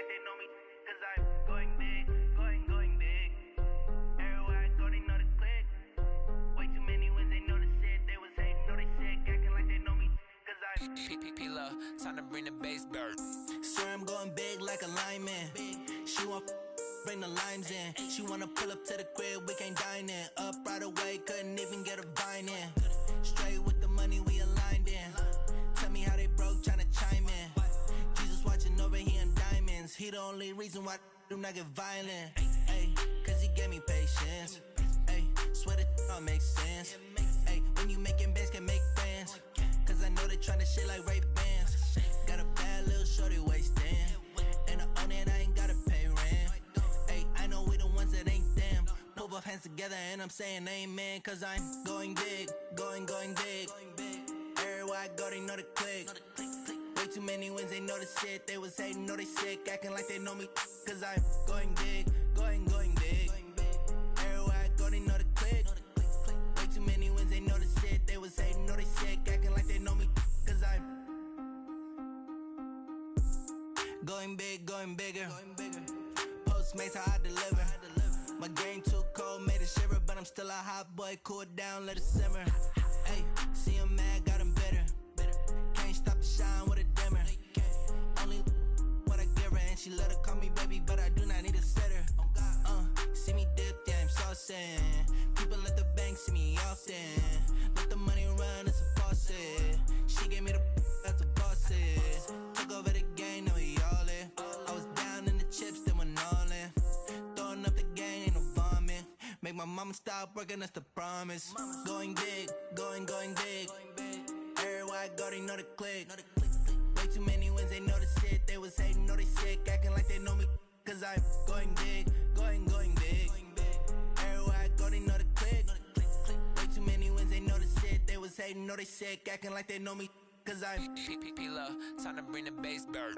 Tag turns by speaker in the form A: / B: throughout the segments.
A: like they know me, cause I'm going big, going big. Everywhere I go, they know the click. Way too many wins, they know the shit. They was hating, know they sick, acting like they know me, cause I'm
B: P-P-P-Love, time to bring the bass bird.
C: Swear I'm going big like a lineman. She want bring the limes in. She wanna pull up to the crib, we can't dine in. Up right away, couldn't even get a vine in. Straight with the money, we aligned in. Tell me how they broke, tryna chime in. Jesus watching over, he in diamonds. He the only reason why do not get violent. Ay, cause he gave me patience. Ay, swear that don't make sense. Ay, when you making bands, can make friends. Cause I know they tryna shit like Ray-Bans. Got a bad little shorty wasting. And I own it, I ain't gotta pay rent. Ay, I know we the ones that ain't them. Pull both hands together and I'm saying amen. Cause I'm going big, going big. Everywhere I go, they know the click. Way too many wins, they know the shit. They was hating, know they sick, acting like they know me. Cause I'm going big, going big. Everywhere I go, they know the click. Way too many wins, they know the shit. They was hating, know they sick, acting like they know me. Cause I'm going big, going bigger. Postmates, how I deliver. My game too cold, made it shiver. But I'm still a hot boy, cool it down, let it simmer. Ay, see him mad, got him bitter. Can't stop the shine with a dimmer. Only what I give her, and she let her call me baby, but I do not need a sitter. See me dip, yeah, I'm saucing. People at the bank see me often. Let the money run, it's a faucet. She gave me the that's a boss it. Took over the game, now we all in. I was down in the chips, then went all in. Throwing up the game, ain't no vomit. Make my mama stop working, that's the promise. Going big, going big. Everywhere I go, they know the click. Way too many wins, they know the shit. They was hating, know they sick, acting like they know me. Cause I'm going big, going big. Everywhere I go, they know the click. Way too many wins, they know the shit. They was hating, know they sick, acting like they know me. Cause I'm
B: P-P-P-Love, time to bring the bass bird.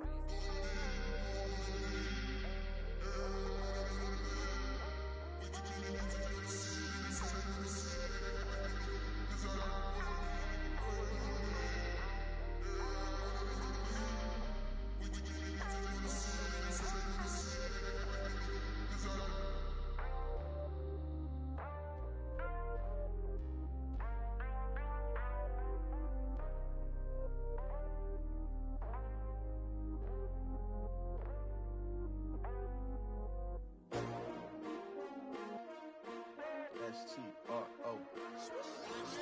D: S-T-R-O.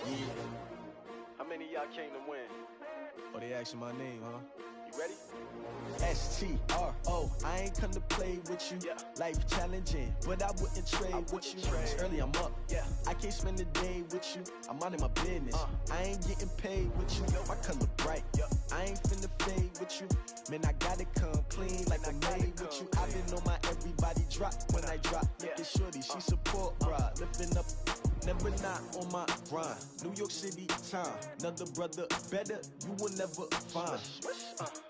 D: Yeah.
E: How many of y'all came to win?
D: Oh, they asking my name, huh?
E: You ready?
D: S-T-R-O. I ain't come to play with you.
E: Yeah.
D: Life challenging, but I wouldn't trade with you. It's early, I'm up.
E: Yeah.
D: I can't spend the day with you. I'm minding my business. I ain't getting paid with you. My color bright. I ain't finna fade with you. Man, I gotta come clean like I made with you. I've been on my everybody drop when I drop. Look at shorty, she support bra. Lifting up, never not on my grind. New York City time. Another brother better, you will never find.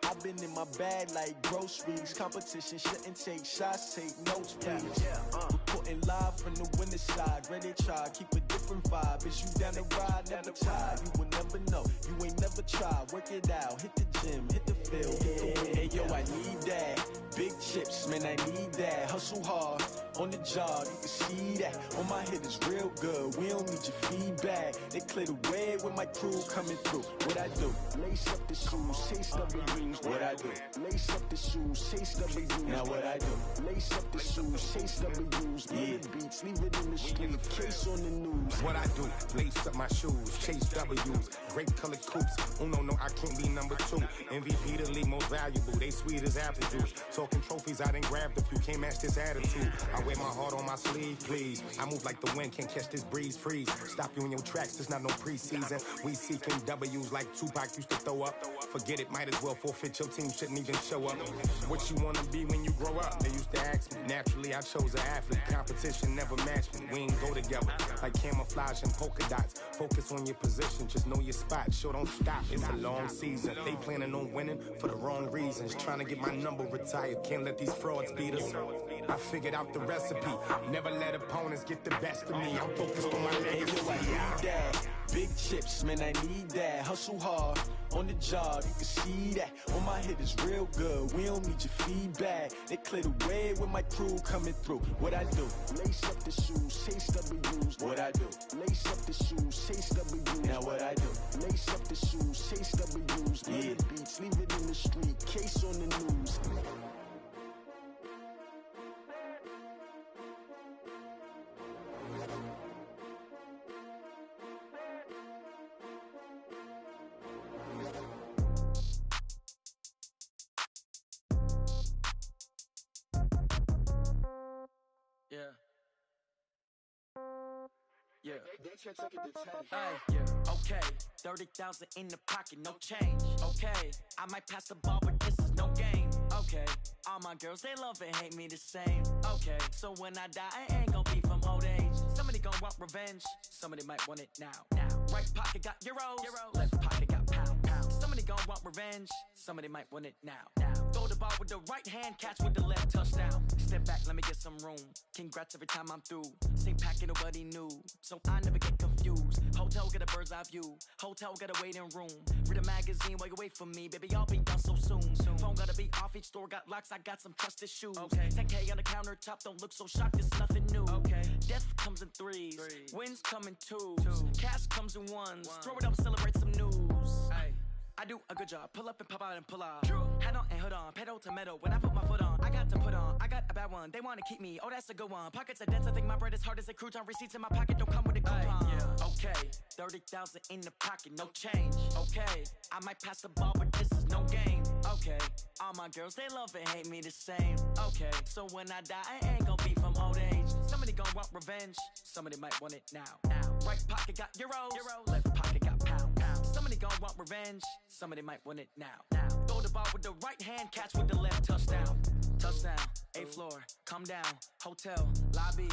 D: I've been in my bag like groceries. Competition shouldn't take shots, take notes, please. Reporting live from the winter side. Ready to try, keep a different vibe. Is you down the ride, never tired. You will never know, you ain't never tried. Work it out, hit the gym, hit the field, hit the wind. Hey yo, I need that. Big chips, man, I need that. Hustle hard, on the job, you can see that. On my hit is real good, we don't need your feedback. They clear the way with my crew coming through. What I do? Lace up the shoes, chase double rings. What I do? Lace up the shoes, chase double U's. Now what I do? Lace up the shoes, chase double U's. Yeah. Beats, leave it in the street, case on the news.
F: What I do? Lace up my shoes, chase W's. Great colored coops. Oh no, I can't be number 2. MVP the league most valuable. They sweet as apple juice. Talking trophies, I done grabbed a few. Can't match this attitude. I wear my heart on my sleeve, please. I move like the wind, can't catch this breeze, freeze. Stop you in your tracks, there's not no preseason. We seeking W's like Tupac used to throw up. Forget it, might as well forfeit. Your team shouldn't even show up. What you wanna be when you grow up? They used to ask me. Naturally, I chose an athlete. Competition never matched me. We ain't go together like camouflage and polka dots. Focus on your position, just know your spot. Sure, don't stop. It's a long season. They planning on winning for the wrong reasons. Trying to get my number retired. Can't let these frauds beat us. I figured out the recipe. Never let opponents get the best of me. I'm focused on my legacy.
D: Big chips, man, I need that. Hustle hard, on the job, you can see that. On my head is real good, we don't need your feedback. They clear the way with my crew coming through. What I do? Lace up the shoes, chase W's. What I do? Lace up the shoes, chase W's. Now what I do? Lace up the shoes, chase W's. Yeah. The beats, leave it in the street, case on the news.
G: Okay, 30,000 in the pocket, no change. Okay, I might pass the ball, but this is no game. Okay, all my girls, they love and hate me the same. Okay, so when I die, I ain't gon' be from old age. Somebody gon' want revenge, somebody might want it now. Right pocket got euros, left pocket got pound. Somebody gon' want revenge, somebody might want it now. Throw the ball with the right hand, catch with the left, touchdown. Step back, let me get some room. Congrats every time I'm through. Same packet, nobody knew, so I never get confused. Hotel get a bird's eye view, hotel got a waiting room. Read a magazine while you wait for me, baby, I'll be done so soon. Phone gotta be off, each store got locks, I got some trusted shoes. 10K on the countertop, don't look so shocked, it's nothing new. Death comes in threes, wins come in twos, cash comes in ones. Throw it up, celebrate some news. I do a good job, pull up and pop out and pull out. Head on and hood on, pedal to metal. When I put my foot on, I got to put on. I got a bad one, they wanna keep me, oh that's a good one. Pockets are dense, I think my bread is hard as a crouton. Receipts in my pocket don't come with a coupon. Okay, 30,000 in the pocket, no change. Okay, I might pass the ball, but this is no game. Okay, all my girls, they love and hate me the same. Okay, so when I die, I ain't gon' be from old age. Somebody gon' want revenge, somebody might want it now. Right pocket got euros, left pocket got pound. Somebody gon' want revenge, somebody might want it now. Throw the ball with the right hand, catch with the left, touchdown. Touchdown, 8th floor, come down, hotel, lobby.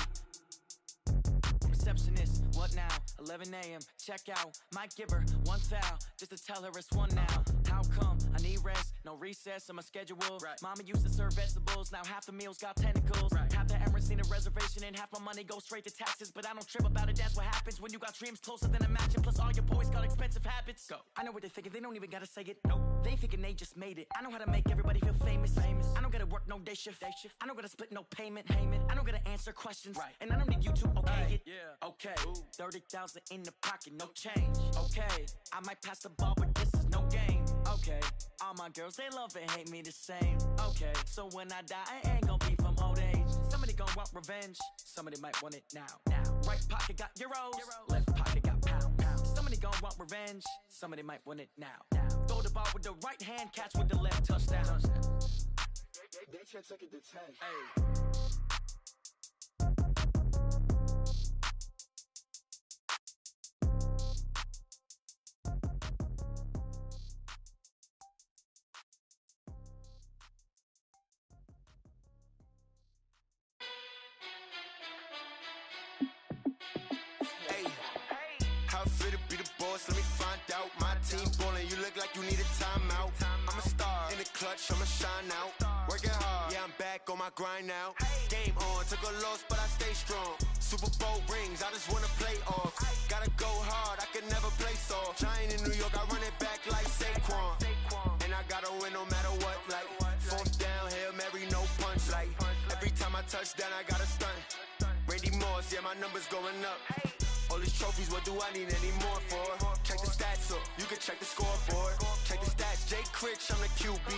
G: Receptionist, what now? 11 a.m., check out. Might give her one foul, just to tell her it's one now. How come? I need rest, no recess on my schedule. Mama used to serve vegetables, now half the meals got tentacles. Half the Emirates need a reservation and half my money goes straight to taxes. But I don't trip about it, that's what happens when you got dreams closer than a match. And plus all your boys got expensive habits. Go. I know what they're thinking, they don't even gotta say it. No, they thinking they just made it. I know how to make everybody feel famous. I don't gotta work no day shift. I don't gotta split no payment. I don't gotta answer questions. And I don't need you to okay it. Okay, 30,000 in the pocket, no change. Okay, I might pass the ball, but this is no game. Okay, all my girls, they love and hate me the same. Okay, so when I die, I ain't gon' be from old age. Somebody gon' want revenge, somebody might want it now. Right pocket got euros, left pocket got pound. Somebody gon' want revenge, somebody might want it now. Throw the ball with the right hand, catch with the left, touchdown.
D: They can't take it to 10.
F: Let me find out. My team ballin', you look like you need a timeout. I'm a star in the clutch, I'ma shine out. Working hard, yeah, I'm back on my grind now. Game on, took a loss, but I stay strong. Super Bowl rings, I just wanna play off. Gotta go hard, I can never play soft. Giant in New York, I run it back like Saquon. And I gotta win no matter what, like 4th down, Hail Mary, no punch. Like every time I touch down, I gotta stunt. Randy Moss, yeah, my numbers going up. All these trophies, what do I need any more for? Check the stats up, you can check the scoreboard. Check the stats, Jake Critch, I'm the QB.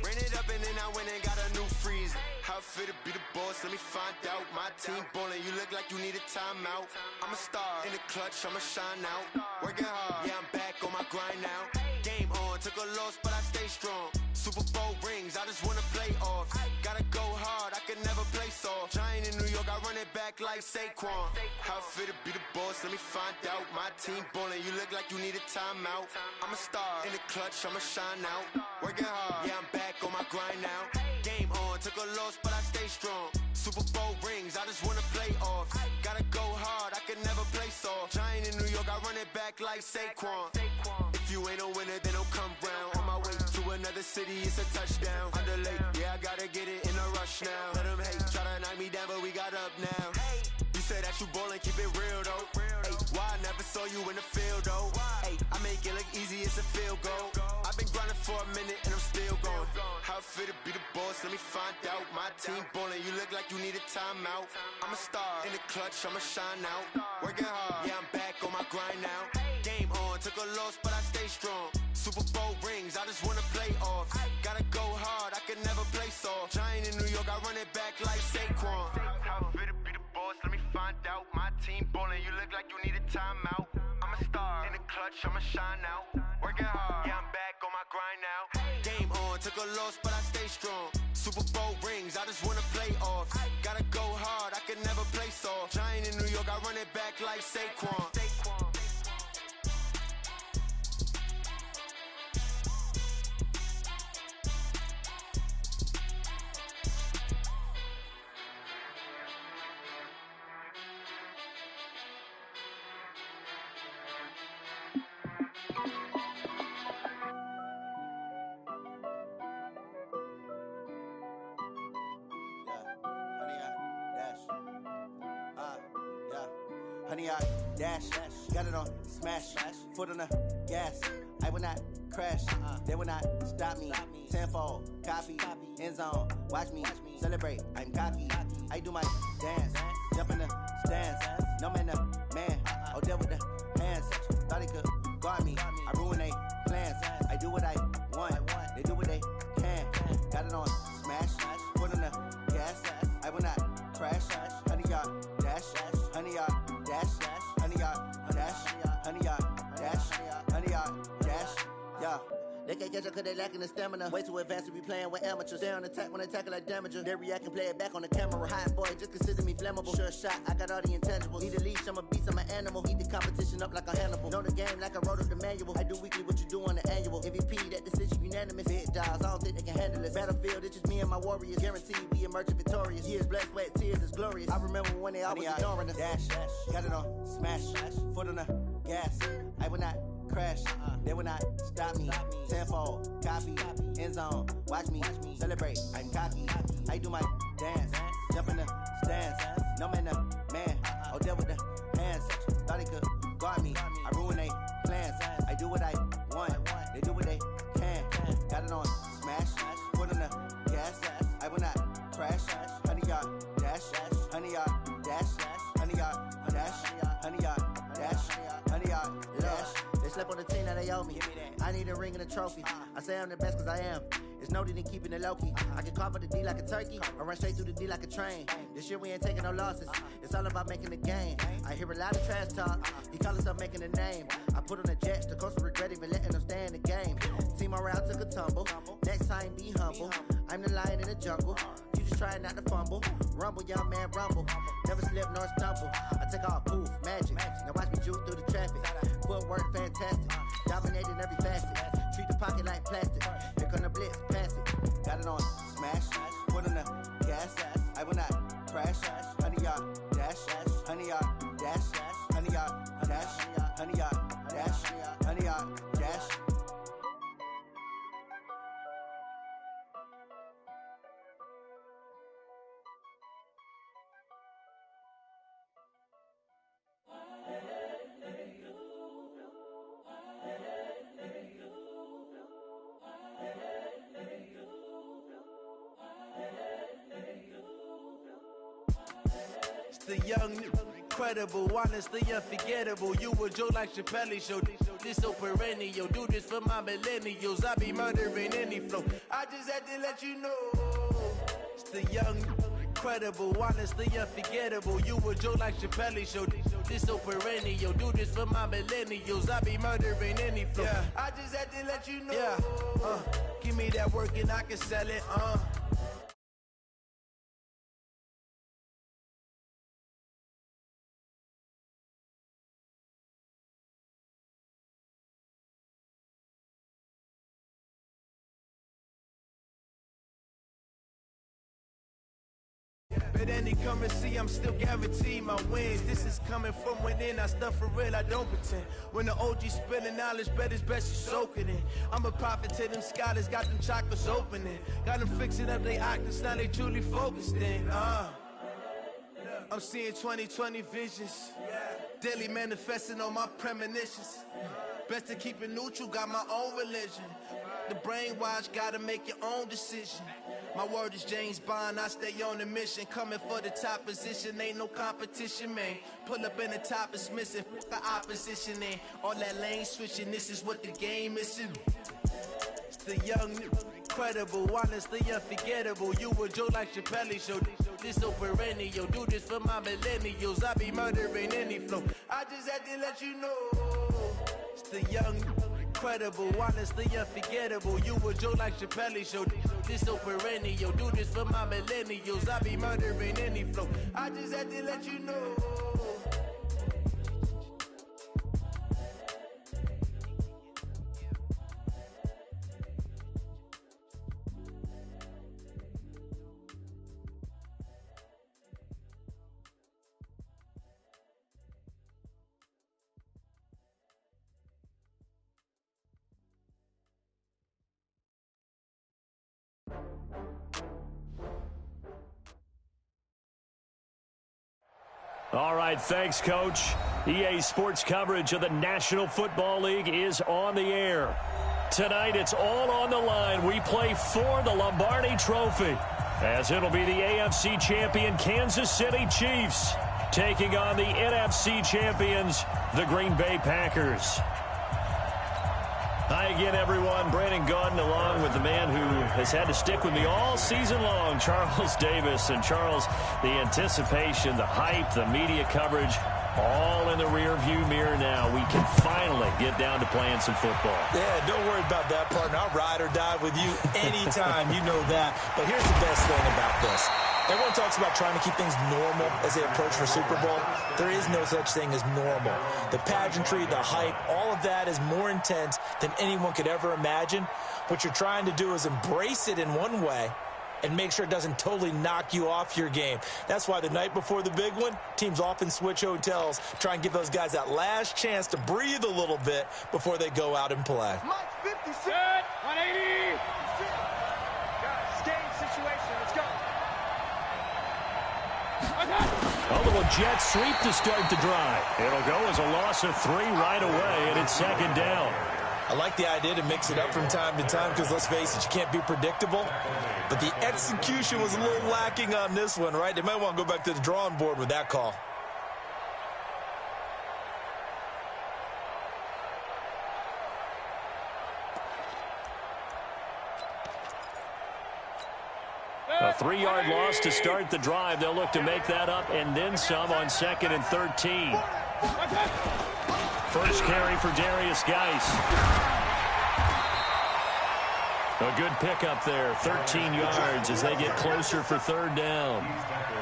F: Ran it up and then I went and got a new freeze. How it feel to be the boss, let me find out. My team ballin', you look like you need a timeout. I'm a star in the clutch, I'ma shine out. Working hard, yeah, I'm back on my grind now. Game on, took a loss, but I stay strong. Super Bowl rings, I just wanna play off. Gotta go hard, I can never play soft. Giant in New York, I run it back like Saquon. How it feel to be the boss, let me find out. My team ballin', you look like you need a timeout. I'm a star in the clutch, I'ma shine out. Working hard, yeah, I'm back on my grind now. Game on, took a loss, but I stay strong. Super Bowl rings, I just wanna play off. Gotta go hard, I can never play soft. Giant in New York, I run it back like Saquon. If you ain't a winner, then don't come round. On my way to another city, it's a touchdown. Underlay, yeah, I gotta get it in a rush now. Let them hate, try to knock me down, but we got up now. You say that you ballin', keep it real though. Hey, why I never saw you in the field though?
H: it's a field goal. I've been grinding for a minute and I'm still going. How it feel to be the boss, let me find out. My team ballin', you look like you need a timeout. I'm a star, in the clutch, I'ma shine out. Working hard, yeah, I'm back on my grind now. Game on, took a loss, but I stay strong. Super Bowl rings, I just wanna play off. Gotta go hard, I can never play soft. Giant in New York, I run it back like Saquon. How it feel to be the boss, let me find out. My team ballin', you look like you need a timeout. I'm a star, in the clutch, I'ma shine out. Working hard, yeah, I'm back on my grind now. Game on, took a loss, but I stay strong. Super Bowl rings, I just wanna play off. Gotta go hard, I can never play soft. Giant in New York, I run it back like Saquon.
I: Honey, I dash, got it on smash, foot on the gas. I will not crash, they will not stop me. Tenfold, copy, end zone, watch me celebrate. I'm cocky, I do my dance, jump in the stands. No man, the man, Odell with the hands. Thought he could guard me, I ruin they plans. I do what I want, they do what they can. Got it on smash, foot on the gas. I will not crash, honey, y'all dash, honey, y'all dash, honey, y'all dash, honey, y'all dash, honey, y'all dash, yeah. They can't catch up cause they lacking the stamina. Way too advanced to be playing with amateurs. Stay on attack when they tackle like damager. They react and play it back on the camera. Hot boy, just consider me flammable. Sure shot, I got all the intangibles. Need a leash, I'm a beast, I'm an animal. Eat the competition up like a Hannibal. Know the game like I wrote up the manual. I do weekly what you do on the annual. MVP, that decision unanimous. Big dials, I don't think they can handle it. Battlefield, it's just me and my warriors. Guaranteed we emerge victorious. Years, blood, sweat, tears, is glorious. I remember when they always ignoring us. Dash, got it on smash, foot on the gas. I will not crash, they will not stop me. Tenfold, copy, end zone, watch me celebrate. I'm cocky, I do my dance, jump in the stands. No man, the man, Odell with the hands. Thought he could guard me, I ruin they plans. I do what I want, they do what they can. Got it on smash, foot on the gas. I will not crash, honey, y'all dash, honey, y'all dash, honey, y'all dash, honey, y'all dash, honey, y'all dash. They slept on the team that they owe me. I need a ring and a trophy. I say I'm the best cause I am. It's no need in keeping it low-key. I can carve up the D like a turkey or run straight through the D like a train. This year we ain't taking no losses. It's all about making the game. I hear a lot of trash talk. He call himself making a name. I put on the jets. The coach will regret even letting them stay in the game. Team around took a tumble. Next time be humble. I'm the lion in the jungle. You just trying not to fumble. Rumble, young man, rumble. Never slip nor stumble. I take off, poof, magic. Now watch me juke through the traffic. Footwork fantastic. Dominating every facet. Treat the pocket like plastic. Here come the blitz, pass it. Got it on smash, foot on the gas. I will not crash. Honey, y'all dash, honey, y'all dash, honey, y'all dash, honey, y'all dash, honey, y'all dash.
J: The young, incredible, honestly unforgettable. You a Joe like Chappelle show. This so perennial. Do this for my millennials. I be murdering any flow. I just had to let you know. It's the young, incredible, honestly unforgettable. You a Joe like Chappelle show. This so perennial. Do this for my millennials. I be murdering any flow. Yeah. I just had to let you know. Yeah. Give me that work and I can sell it. But any come and see, I'm still guaranteed my wins. This is coming from within, I stuff for real, I don't pretend. When the OG spilling knowledge, bet it's best you soak it in. I'm a prophet to them scholars, got them chakras opening. Got them fixing up they octaves, now they truly focused in. I'm seeing 2020 visions, daily manifesting on my premonitions. Best to keep it neutral, got my own religion. The brainwash, gotta make your own decision. My word is James Bond, I stay on a mission. Coming for the top position, ain't no competition, man. Pull up in the top, it's missing, the opposition, and all that lane switching, this is what the game is. It's the young, incredible, honestly unforgettable. You a Joe like Chappelle show, this so perennial. Do this for my millennials, I be murdering any flow. I just had to let you know. It's the young, incredible, honestly unforgettable. You a Joe like Chappelle show, this so perennial. Do this for my millennials, I be murdering any flow. I just had to let you know.
K: All right, thanks, Coach. EA Sports coverage of the National Football League is on the air. Tonight, it's all on the line. We play for the Lombardi Trophy, as it'll be the AFC champion Kansas City Chiefs taking on the NFC champions, the Green Bay Packers. Hi again, everyone. Brandon Gaudin along with the man who has had to stick with me all season long, Charles Davis. And Charles, the anticipation, the hype, the media coverage, all in the rear-view mirror now. We can finally get down to playing some football.
L: Yeah, don't worry about that, partner. I'll ride or die with you anytime. You know that. But here's the best thing about this. Everyone talks about trying to keep things normal as they approach for Super Bowl. There is no such thing as normal. The pageantry, the hype, all of that is more intense than anyone could ever imagine. What you're trying to do is embrace it in one way and make sure it doesn't totally knock you off your game. That's why the night before the big one, teams often switch hotels, try and give those guys that last chance to breathe a little bit before they go out and play.
M: Mike 56. 180. Guys, game situation. Let's go.
K: A little jet sweep to start the drive. It'll go as a loss of 3 right away, and it's second down.
L: I like the idea to mix it up from time to time because, let's face it, you can't be predictable. But the execution was a little lacking on this one, right? They might want to go back to the drawing board with that call.
K: A 3-yard loss to start the drive. They'll look to make that up and then some on 2nd and 13. First carry for Darius Geis. A good pickup there, 13 yards as they get closer for 3rd down.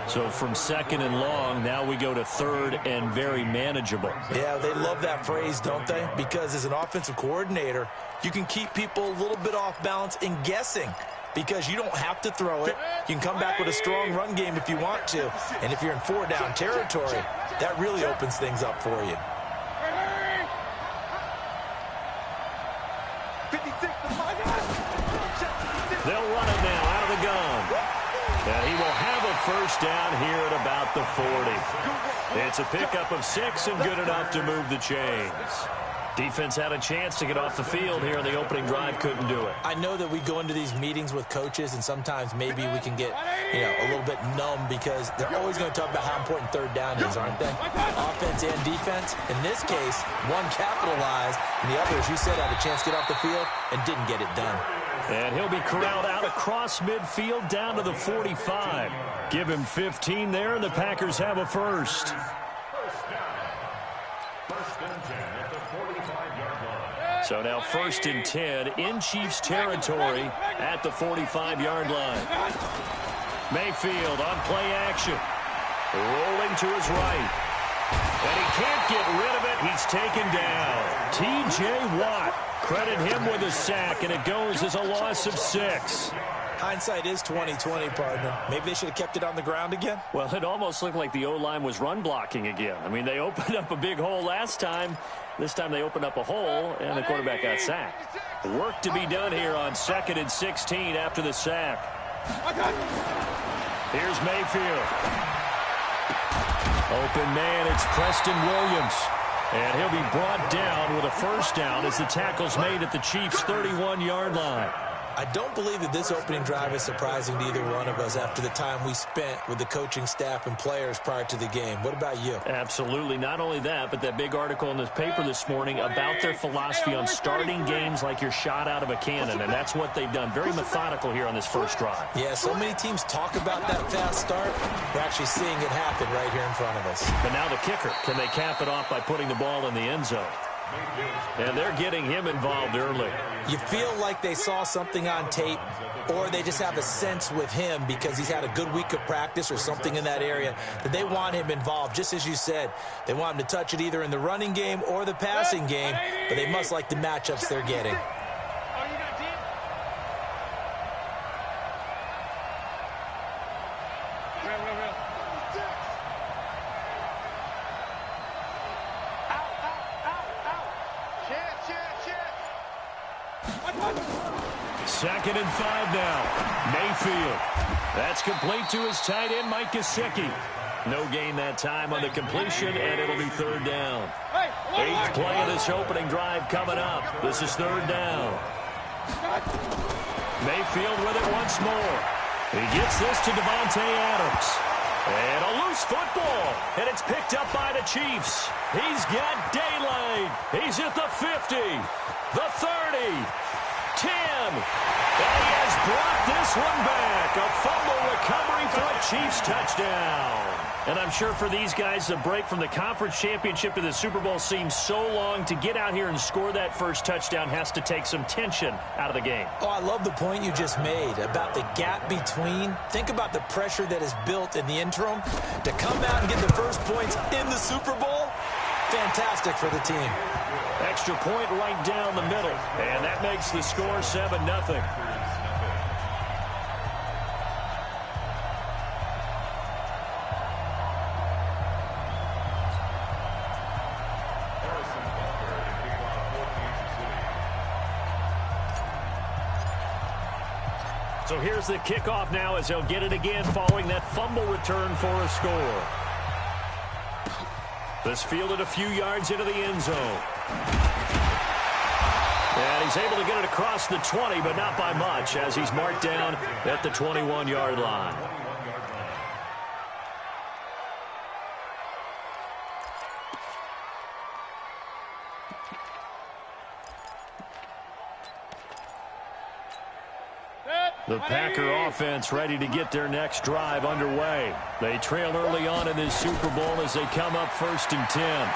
K: So from 2nd and long, now we go to 3rd and very manageable.
L: Yeah, they love that phrase, don't they? Because as an offensive coordinator, you can keep people a little bit off balance in guessing. Because you don't have to throw it. You can come back with a strong run game if you want to. And if you're in 4-down territory, that really opens things up for you.
M: 56.
K: They'll run it now out of the gun. And he will have a first down here at about the 40. It's a pickup of 6 and good enough to move the chains. Defense had a chance to get off the field here in the opening drive, couldn't do it.
L: I know that we go into these meetings with coaches, and sometimes maybe we can get, a little bit numb because they're always going to talk about how important 3rd down is, aren't they? Offense and defense. In this case, one capitalized, and the other, as you said, had a chance to get off the field and didn't get it done.
K: And he'll be corralled out across midfield down to the 45. Give him 15 there, and the Packers have a first. So now 1st and 10 in Chiefs territory at the 45-yard line. Mayfield on play action. Rolling to his right. And he can't get rid of it. He's taken down. T.J. Watt. Credit him with a sack, and it goes as a loss of 6.
L: Hindsight is 20/20, partner. Maybe they should have kept it on the ground again.
K: Well, it almost looked like the O-line was run blocking again. I mean, they opened up a big hole last time. This time they opened up a hole, and the quarterback got sacked. Work to be done here on 2nd and 16 after the sack. Here's Mayfield. Open man, it's Preston Williams. And he'll be brought down with a first down as the tackle's made at the Chiefs' 31-yard line.
L: I don't believe that this opening drive is surprising to either one of us after the time we spent with the coaching staff and players prior to the game. What about you?
K: Absolutely. Not only that, but that big article in this paper this morning about their philosophy on starting games like you're shot out of a cannon, and that's what they've done. Very methodical here on this first drive.
L: Yeah, so many teams talk about that fast start. We're actually seeing it happen right here in front of us.
K: But now the kicker. Can they cap it off by putting the ball in the end zone? And they're getting him involved early.
L: You feel like they saw something on tape, or they just have a sense with him because he's had a good week of practice or something in that area that they want him involved. Just as you said, they want him to touch it either in the running game or the passing game, but they must like the matchups they're getting.
K: Second and 5 now. Mayfield. That's complete to his tight end, Mike Gesicki. No gain that time on the completion, and it'll be third down. 8th play of this opening drive coming up. This is third down. Mayfield with it once more. He gets this to Davante Adams. And a loose football. And it's picked up by the Chiefs. He's got daylight. He's at the 50, the 30. 10, and he has brought this one back. A fumble recovery for a Chiefs touchdown. And I'm sure for these guys, the break from the conference championship to the Super Bowl seems so long. To get out here and score that first touchdown has to take some tension out of the game.
L: Oh, I love the point you just made about the gap between. Think about the pressure that is built in the interim. To come out and get the first points in the Super Bowl, fantastic for the team.
K: Extra point right down the middle, and that makes the score 7-0. So here's the kickoff now as they'll get it again following that fumble return for a score. This fielded a few yards into the end zone. And he's able to get it across the 20, but not by much, as he's marked down at the 21-yard line. The Packer offense ready to get their next drive underway. They trail early on in this Super Bowl as they come up 1st and 10.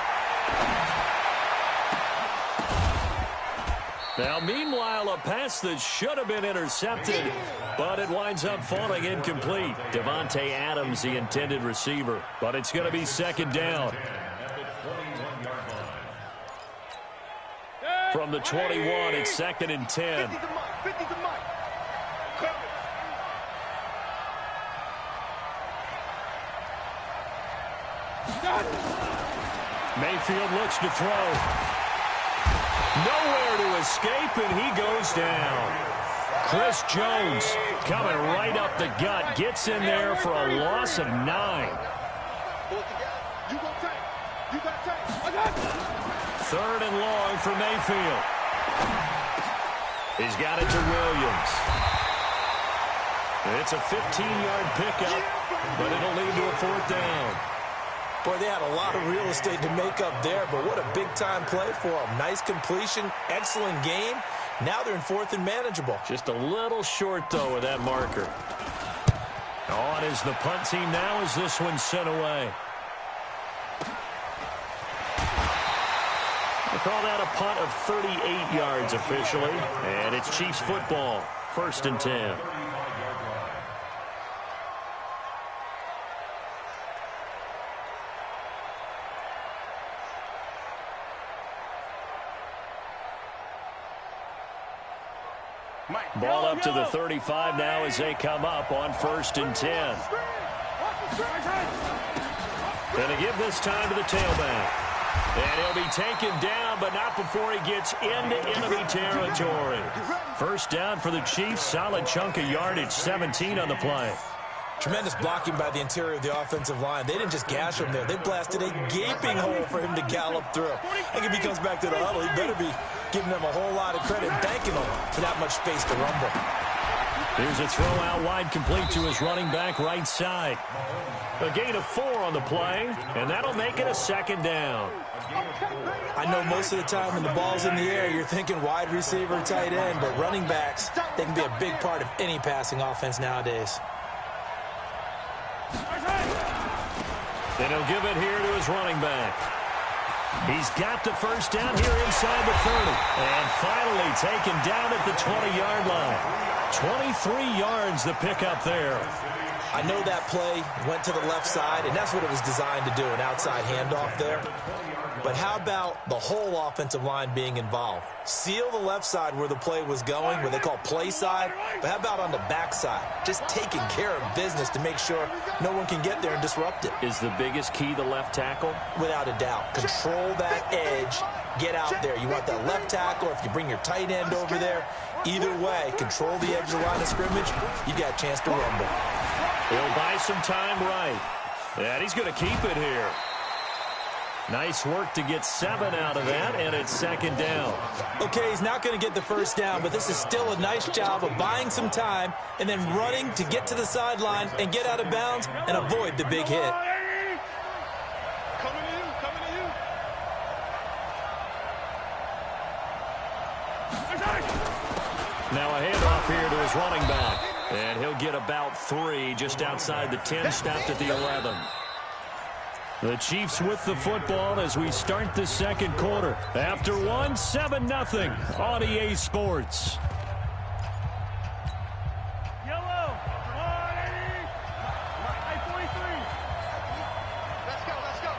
K: Now, meanwhile, a pass that should have been intercepted, but it winds up falling incomplete. Davante Adams, the intended receiver, but it's going to be second down. From the 21, it's 2nd and 10. Mayfield looks to throw. Nowhere to escape, and he goes down. Chris Jones coming right up the gut. Gets in there for a loss of 9. 3rd and long for Mayfield. He's got it to Williams. It's a 15-yard pickup, but it'll lead to a 4th down.
L: Boy, they had a lot of real estate to make up there, but what a big-time play for them. Nice completion, excellent game. Now they're in 4th and manageable.
K: Just a little short, though, with that marker. On is the punt team now as this one's sent away. They call that a punt of 38 yards officially, and it's Chiefs football, 1st and 10. Ball up to the 35 now as they come up on 1st and 10. Going to give this time to the tailback. And he'll be taken down, but not before he gets into enemy territory. First down for the Chiefs. Solid chunk of yardage, 17 on the play.
L: Tremendous blocking by the interior of the offensive line. They didn't just gash him there. They blasted a gaping hole for him to gallop through. I think if he comes back to the huddle, he better be giving them a whole lot of credit and thanking them for that much space to rumble.
K: Here's a throw out wide, complete to his running back right side. A gain of 4 on the play, and that'll make it a second down.
L: I know most of the time when the ball's in the air, you're thinking wide receiver, tight end, but running backs, they can be a big part of any passing offense nowadays.
K: And he'll give it here to his running back. He's got the first down here inside the 30. And finally taken down at the 20-yard line. 23 yards the pickup there.
L: I know that play went to the left side, and that's what it was designed to do, an outside handoff there. But how about the whole offensive line being involved? Seal the left side where the play was going, where they call play side. But how about on the back side? Just taking care of business to make sure no one can get there and disrupt it.
K: Is the biggest key the left tackle?
L: Without a doubt. Control that edge. Get out there. You want that left tackle, or if you bring your tight end over there, either way, control the edge of the line of scrimmage, you got a chance to rumble.
K: He'll buy some time right. And he's going to keep it here. Nice work to get 7 out of that, and it's second down.
L: Okay, he's not going to get the first down, but this is still a nice job of buying some time and then running to get to the sideline and get out of bounds and avoid the big hit.
M: Coming to you, coming to you.
K: Now a handoff here to his running back. And he'll get about 3 just outside the 10, snapped at the 11. The Chiefs with the football as we start the second quarter. After 1, 7-0 on EA Sports.
M: Yellow. 180. 43. Let's go, let's go.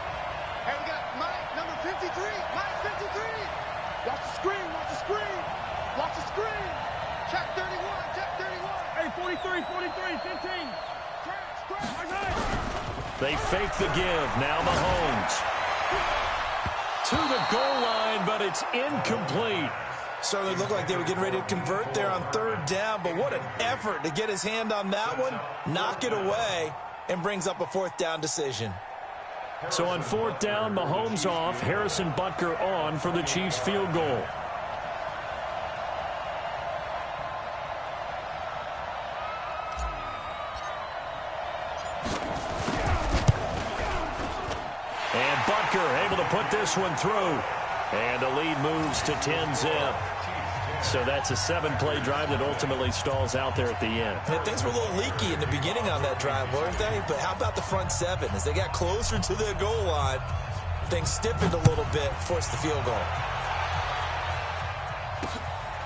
M: Hey, we got Mike, number 53. Mike, 53. Watch the screen, watch the screen. Watch the screen. Check 31, check 31. Hey, 43, 15. Crash.
K: They fake the give. Now Mahomes. To the goal line, but it's incomplete.
L: Certainly looked like they were getting ready to convert there on 3rd down, but what an effort to get his hand on that one, knock it away, and brings up a 4th down decision.
K: So on 4th down, Mahomes off, Harrison Butker on for the Chiefs field goal. And Butker able to put this one through. And the lead moves to 10-zip. So that's a 7-play drive that ultimately stalls out there at the end.
L: Yeah, things were a little leaky in the beginning on that drive, weren't they? But how about the front 7? As they got closer to the goal line, things stiffened a little bit, forced the field goal.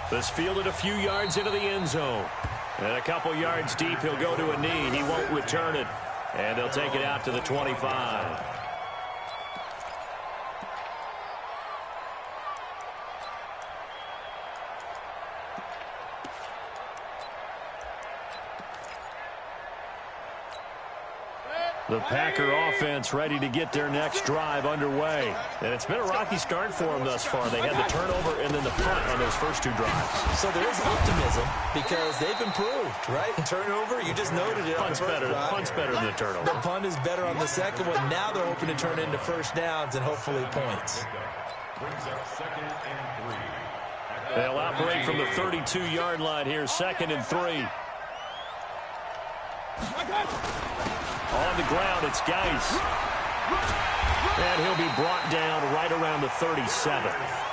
K: This fielded a few yards into the end zone. And a couple yards deep, he'll go to a knee. He won't return it. And they'll take it out to the 25. The Packer offense ready to get their next drive underway. And it's been a rocky start for them thus far. They had the turnover and then the punt on those first 2 drives.
L: So there is optimism because they've improved, right? Turnover, you just noted it.
K: Punt's better than the turnover.
L: The punt is better on the second one. Now they're hoping to turn into first downs and hopefully points.
K: They'll operate from the 32-yard line here, 2nd and 3. On the ground, it's Geis. And he'll be brought down right around the 37.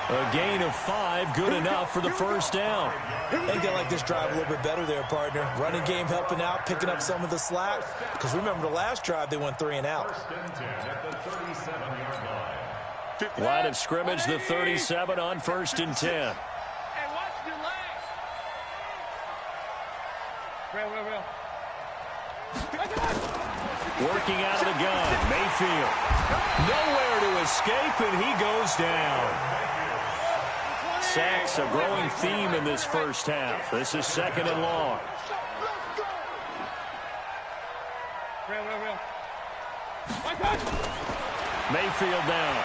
K: A gain of 5, good enough for the first down.
L: I think they like this drive a little bit better there, partner. Running game helping out, picking up some of the slack. Because remember, the last drive, they went 3 and out.
K: Line of scrimmage, the 37 on 1st and 10.
M: Hey, watch your legs. Real.
K: Working out of the gun, Mayfield. Nowhere to escape, and he goes down. Sacks, a growing theme in this first half. This is 2nd and long.
M: Real.
K: Mayfield down.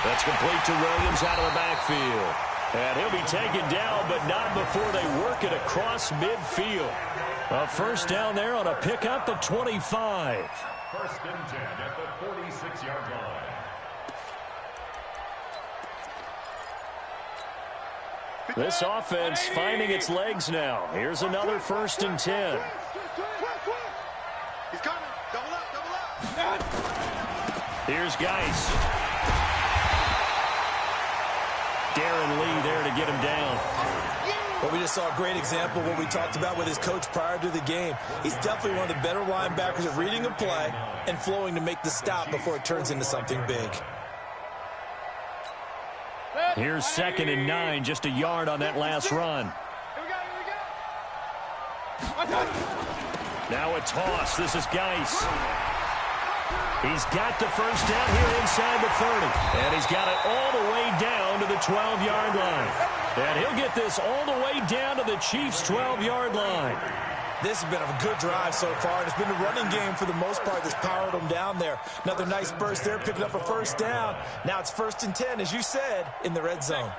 K: That's complete to Williams out of the backfield. And he'll be taken down, but not before they work it across midfield. A first down there on a pickup at 25.
N: First and 10 at the 46-yard line.
K: This offense finding its legs now. Here's another first and 10.
M: He's coming. Double up, double up.
K: Here's Geis. Darren Lee there to get him down.
L: Well, we just saw a great example of what we talked about with his coach prior to the game. He's definitely one of the better linebackers at reading a play and flowing to make the stop before it turns into something big.
K: Here's 2nd and 9, just a yard on that last run. Now a toss. This is Geis. He's got the first down here inside the 30. And he's got it all the way down to the 12-yard line. And he'll get this all the way down to the Chiefs' 12-yard line.
L: This has been a good drive so far, and it's been the running game for the most part that's powered them down there. Another nice burst there, picking up a first down. Now it's 1st and 10, as you said, in the red zone.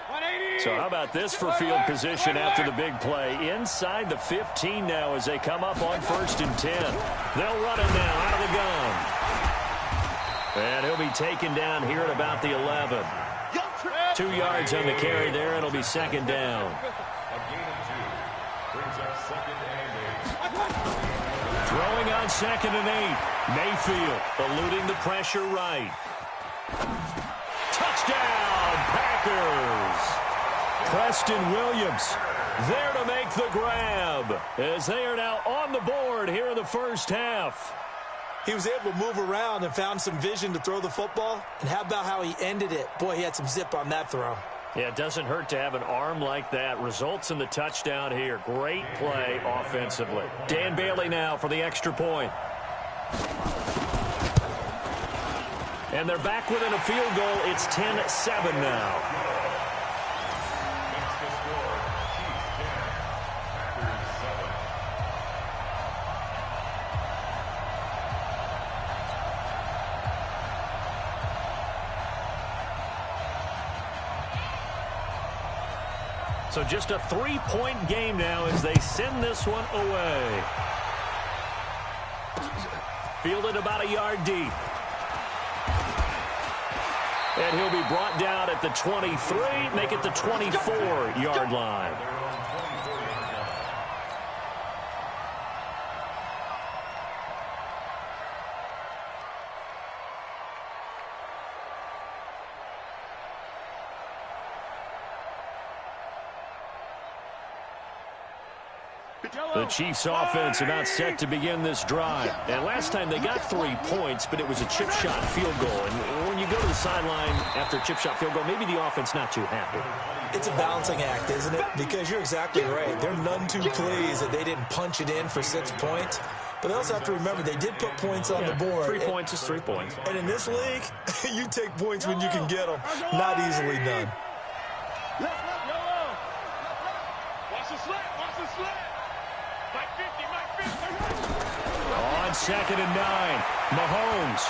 K: So how about this for field position after the big play? Inside the 15 now as they come up on 1st and 10. They'll run him now out of the gun. And he'll be taken down here at about the 11. 2 yards on the carry there, and it'll be 2nd down. Throwing on 2nd and 8. Mayfield eluding the pressure right. Touchdown, Packers! Preston Williams there to make the grab as they are now on the board here in the first half.
L: He was able to move around and found some vision to throw the football. And how about how he ended it? Boy, he had some zip on that throw.
K: Yeah, it doesn't hurt to have an arm like that. Results in the touchdown here. Great play offensively. Dan Bailey now for the extra point. And they're back within a field goal. It's 10-7 now. So just a 3-point game now as they send this one away. Fielded about a yard deep. And he'll be brought down at the 23, make it the 24-yard line. The Chiefs offense about set to begin this drive. And last time they got 3 points, but it was a chip shot field goal. And when you go to the sideline after a chip shot field goal, maybe the offense not too happy.
L: It's a balancing act, isn't it? Because you're exactly right. They're none too pleased that they didn't punch it in for 6 points. But they also have to remember they did put points on the board.
K: 3 points is 3 points.
L: And in this league, you take points when you can get them. Not easily done.
M: Watch the slant, watch the slant. Mike 50, Mike 50.
K: On 2nd and 9, Mahomes.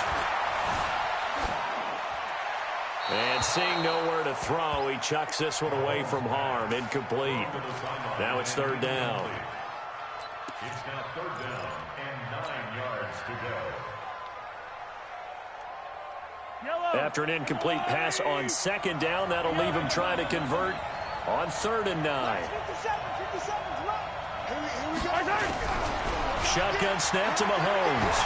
K: And seeing nowhere to throw, he chucks this one away from harm. Incomplete. Now it's 3rd down.
N: It's now 3rd down and 9 yards to go.
K: After an incomplete pass on 2nd down, that'll leave him trying to convert on 3rd and 9. Shotgun snap to Mahomes.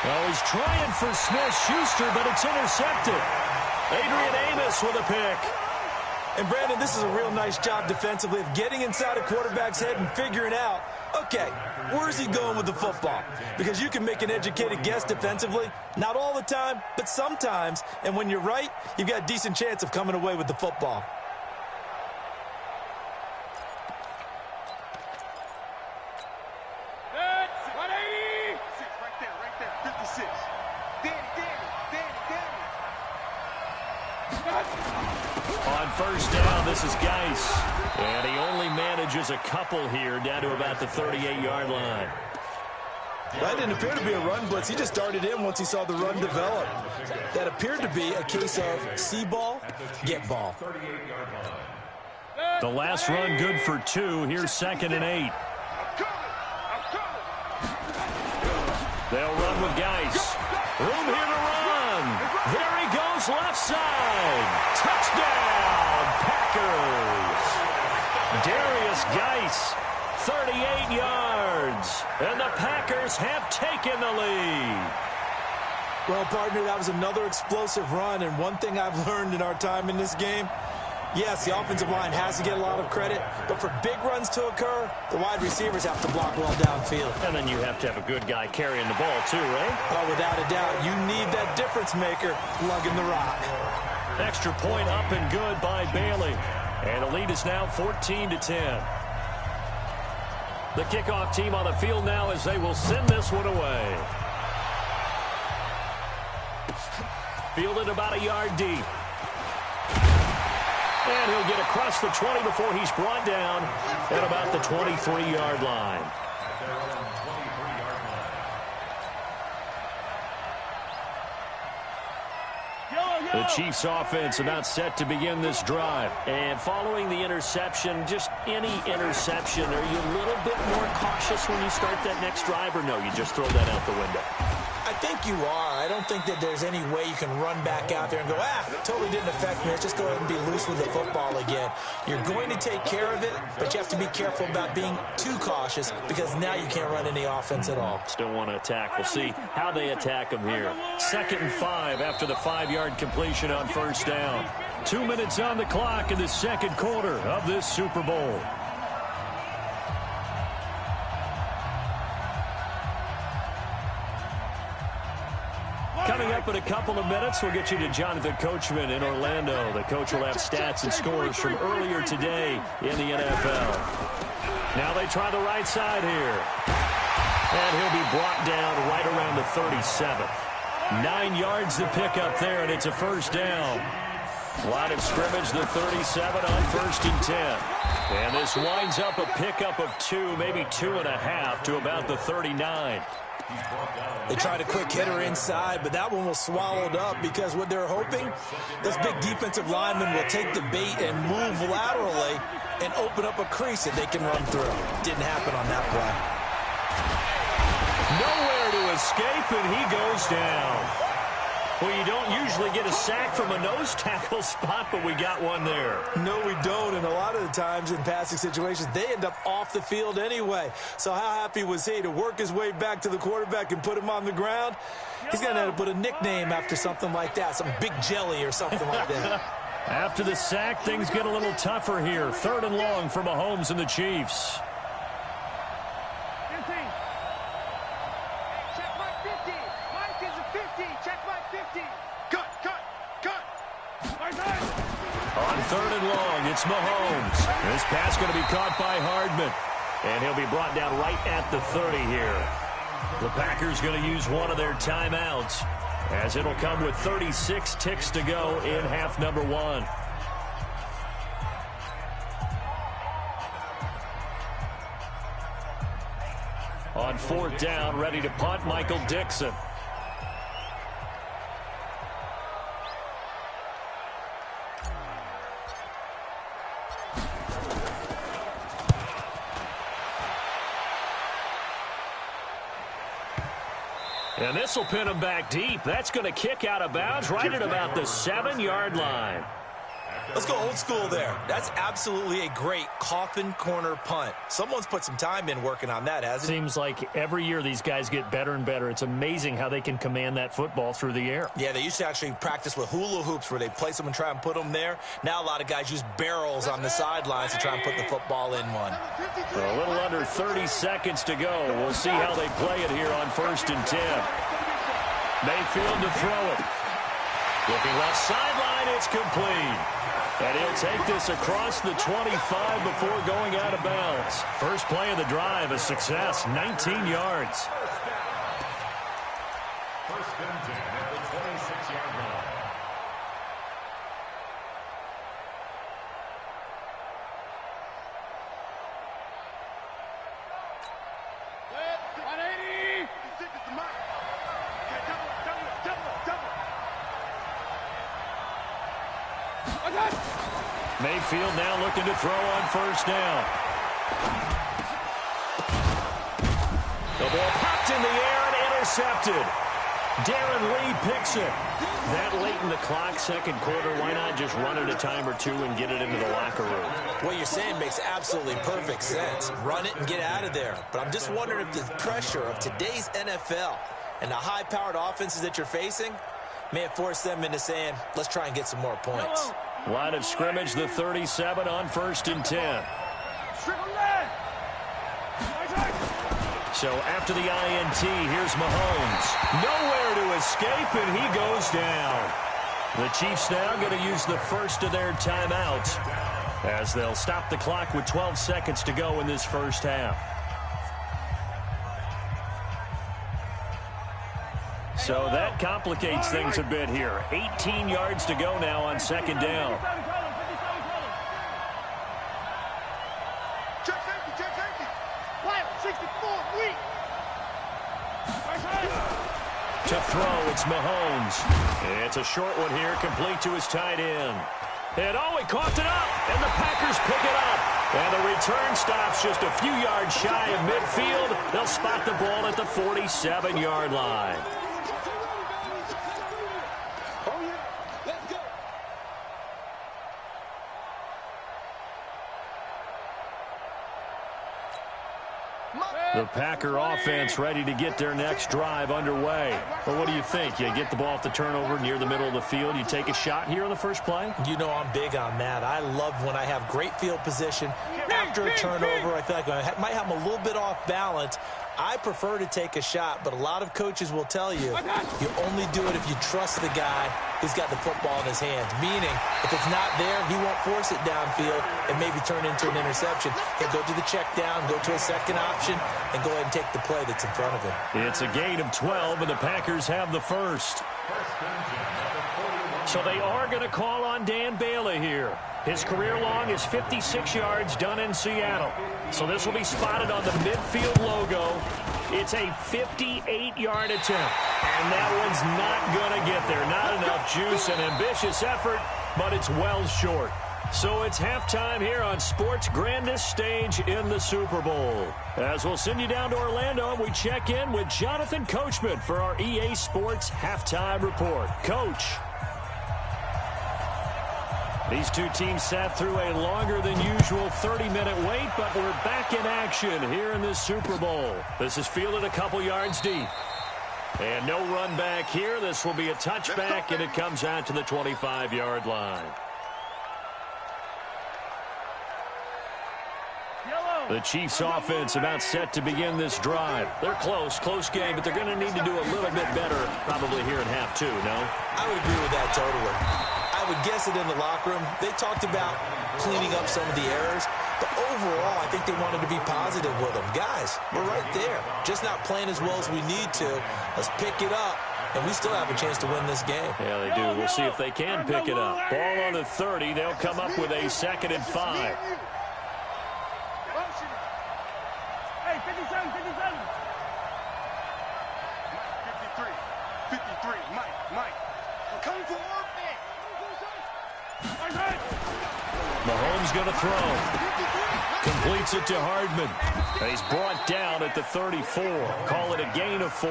K: Oh, he's trying for Smith-Schuster, but it's intercepted. Adrian Amos with a pick.
L: And, Brandon, this is a real nice job defensively of getting inside a quarterback's head and figuring out, okay, where's he going with the football? Because you can make an educated guess defensively. Not all the time, but sometimes. And when you're right, you've got a decent chance of coming away with the football.
K: On 1st down, this is Geis. And he only manages a couple here down to about the 38-yard line.
L: That didn't appear to be a run blitz. He just darted in once he saw the run develop. That appeared to be a case of see ball, get ball.
K: The last run good for 2. Here's 2nd and 8. They'll run with Geis. Room here to run. There he goes, left side. Touchdown, Packers. Darius Geis, 38 yards. And the Packers have taken the lead.
L: Well, partner, that was another explosive run. And one thing I've learned in our time in this game, yes, the offensive line has to get a lot of credit, but for big runs to occur, the wide receivers have to block well downfield.
K: And then you have to have a good guy carrying the ball too, right?
L: Oh, without a doubt. You need that difference maker lugging the rock.
K: Extra point up and good by Bailey. And the lead is now 14-10. The kickoff team on the field now as they will send this one away. Fielded about a yard deep. And he'll get across the 20 before he's brought down at about the 23-yard line. The Chiefs offense about set to begin this drive. And following the interception, just any interception, are you a little bit more cautious when you start that next drive, or no, you just throw that out the window?
L: I think you are. I don't think that there's any way you can run back out there and go, totally didn't affect me. Let's just go ahead and be loose with the football again. You're going to take care of it, but you have to be careful about being too cautious because now you can't run any offense at all.
K: Still want to attack. We'll see how they attack them here. 2nd and 5 after the 5-yard completion on first down. 2 minutes on the clock in the second quarter of this Super Bowl. Coming up in a couple of minutes, we'll get you to Jonathan Coachman in Orlando. The coach will have stats and scores from earlier today in the NFL. Now they try the right side here. And he'll be brought down right around the 37. 9 yards to pick up there, and it's a first down. Line of scrimmage, the 37 on 1st and 10. And this winds up a pickup of 2, maybe 2.5 to about the 39.
L: They tried a quick hitter inside, but that one was swallowed up because what they're hoping, those big defensive linemen will take the bait and move laterally and open up a crease that they can run through. Didn't happen on that play.
K: Nowhere to escape, and he goes down. Well, you don't usually get a sack from a nose tackle spot, but we got one there.
L: No, we don't, and a lot of the times in passing situations, they end up off the field anyway. So how happy was he to work his way back to the quarterback and put him on the ground? He's going to have to put a nickname after something like that, some Big Jelly or something like that.
K: After the sack, things get a little tougher here. 3rd and long for Mahomes and the Chiefs. On 3rd and long, it's Mahomes. This pass going to be caught by Hardman. And he'll be brought down right at the 30 here. The Packers going to use one of their timeouts, as it'll come with 36 ticks to go in half number 1. On 4th down, ready to punt, Michael Dixon. And this will pin him back deep. That's going to kick out of bounds right at about the 7-yard line.
L: Let's go old school there. That's absolutely a great coffin corner punt. Someone's put some time in working on that, hasn't it?
K: Seems like every year these guys get better and better. It's amazing how they can command that football through the air.
L: Yeah, they used to actually practice with hula hoops where they place them and try and put them there. Now a lot of guys use barrels on the sidelines to try and put the football in one.
K: A little under 30 seconds to go. We'll see how they play it here on 1st and 10. Mayfield to throw it. Looking left sideline, it's complete. And he'll take this across the 25 before going out of bounds. First play of the drive, a success, 19 yards.
N: First and 10 at the 26-yard line.
K: Mayfield now looking to throw on first down. The ball popped in the air and intercepted. Darren Lee picks it. That late in the clock, second quarter, why not just run it a time or two and get it into the locker room?
L: What you're saying makes absolutely perfect sense. Run it and get out of there. But I'm just wondering if the pressure of today's NFL and the high-powered offenses that you're facing may have forced them into saying, let's try and get some more points.
K: Line of scrimmage, the 37 on 1st and 10. So after the INT, here's Mahomes. Nowhere to escape, and he goes down. The Chiefs now going to use the first of their timeouts as they'll stop the clock with 12 seconds to go in this first half. So that complicates things a bit here. 18 yards to go now on second down. To throw, it's Mahomes. It's a short one here, complete to his tight end. And he caught it up, and the Packers pick it up. And the return stops just a few yards shy of midfield. They'll spot the ball at the 47-yard line. The Packer offense ready to get their next drive underway. Well, what do you think? You get the ball off the turnover near the middle of the field. You take a shot here on the first play?
L: You know I'm big on that. I love when I have great field position. After a turnover, I feel like I might have them a little bit off balance. I prefer to take a shot, but a lot of coaches will tell you, you only do it if you trust the guy who's got the football in his hands. Meaning, if it's not there, he won't force it downfield and maybe turn into an interception. He'll go to the check down, go to a second option, and go ahead and take the play that's in front of him.
K: It's a gain of 12, and the Packers have the first. So they are going to call on Dan Bailey here. His career long is 56 yards done in Seattle. So this will be spotted on the midfield logo. It's a 58-yard attempt. And that one's not going to get there. Not enough juice, an ambitious effort, but it's well short. So it's halftime here on sports' grandest stage in the Super Bowl. As we'll send you down to Orlando, we check in with Jonathan Coachman for our EA Sports Halftime Report. Coach. These two teams sat through a longer than usual 30-minute wait, but we're back in action here in this Super Bowl. This is fielded a couple yards deep. And no run back here. This will be a touchback, and it comes out to the 25-yard line. The Chiefs offense about set to begin this drive. They're close game, but they're going to need to do a little bit better probably here in half two, no?
L: I would agree with that totally. I would guess it in the locker room. They talked about cleaning up some of the errors, but overall, I think they wanted to be positive with them. Guys, we're right there. Just not playing as well as we need to. Let's pick it up, and we still have a chance to win this game.
K: Yeah, they do. We'll see if they can pick it up. Ball on the 30. They'll come up with a 2nd and 5.
M: Hey, 57. 53. Mike. I'm coming for work, man.
K: Mahomes going to throw. Completes it to Hardman. He's brought down at the 34. Call it a gain of 4.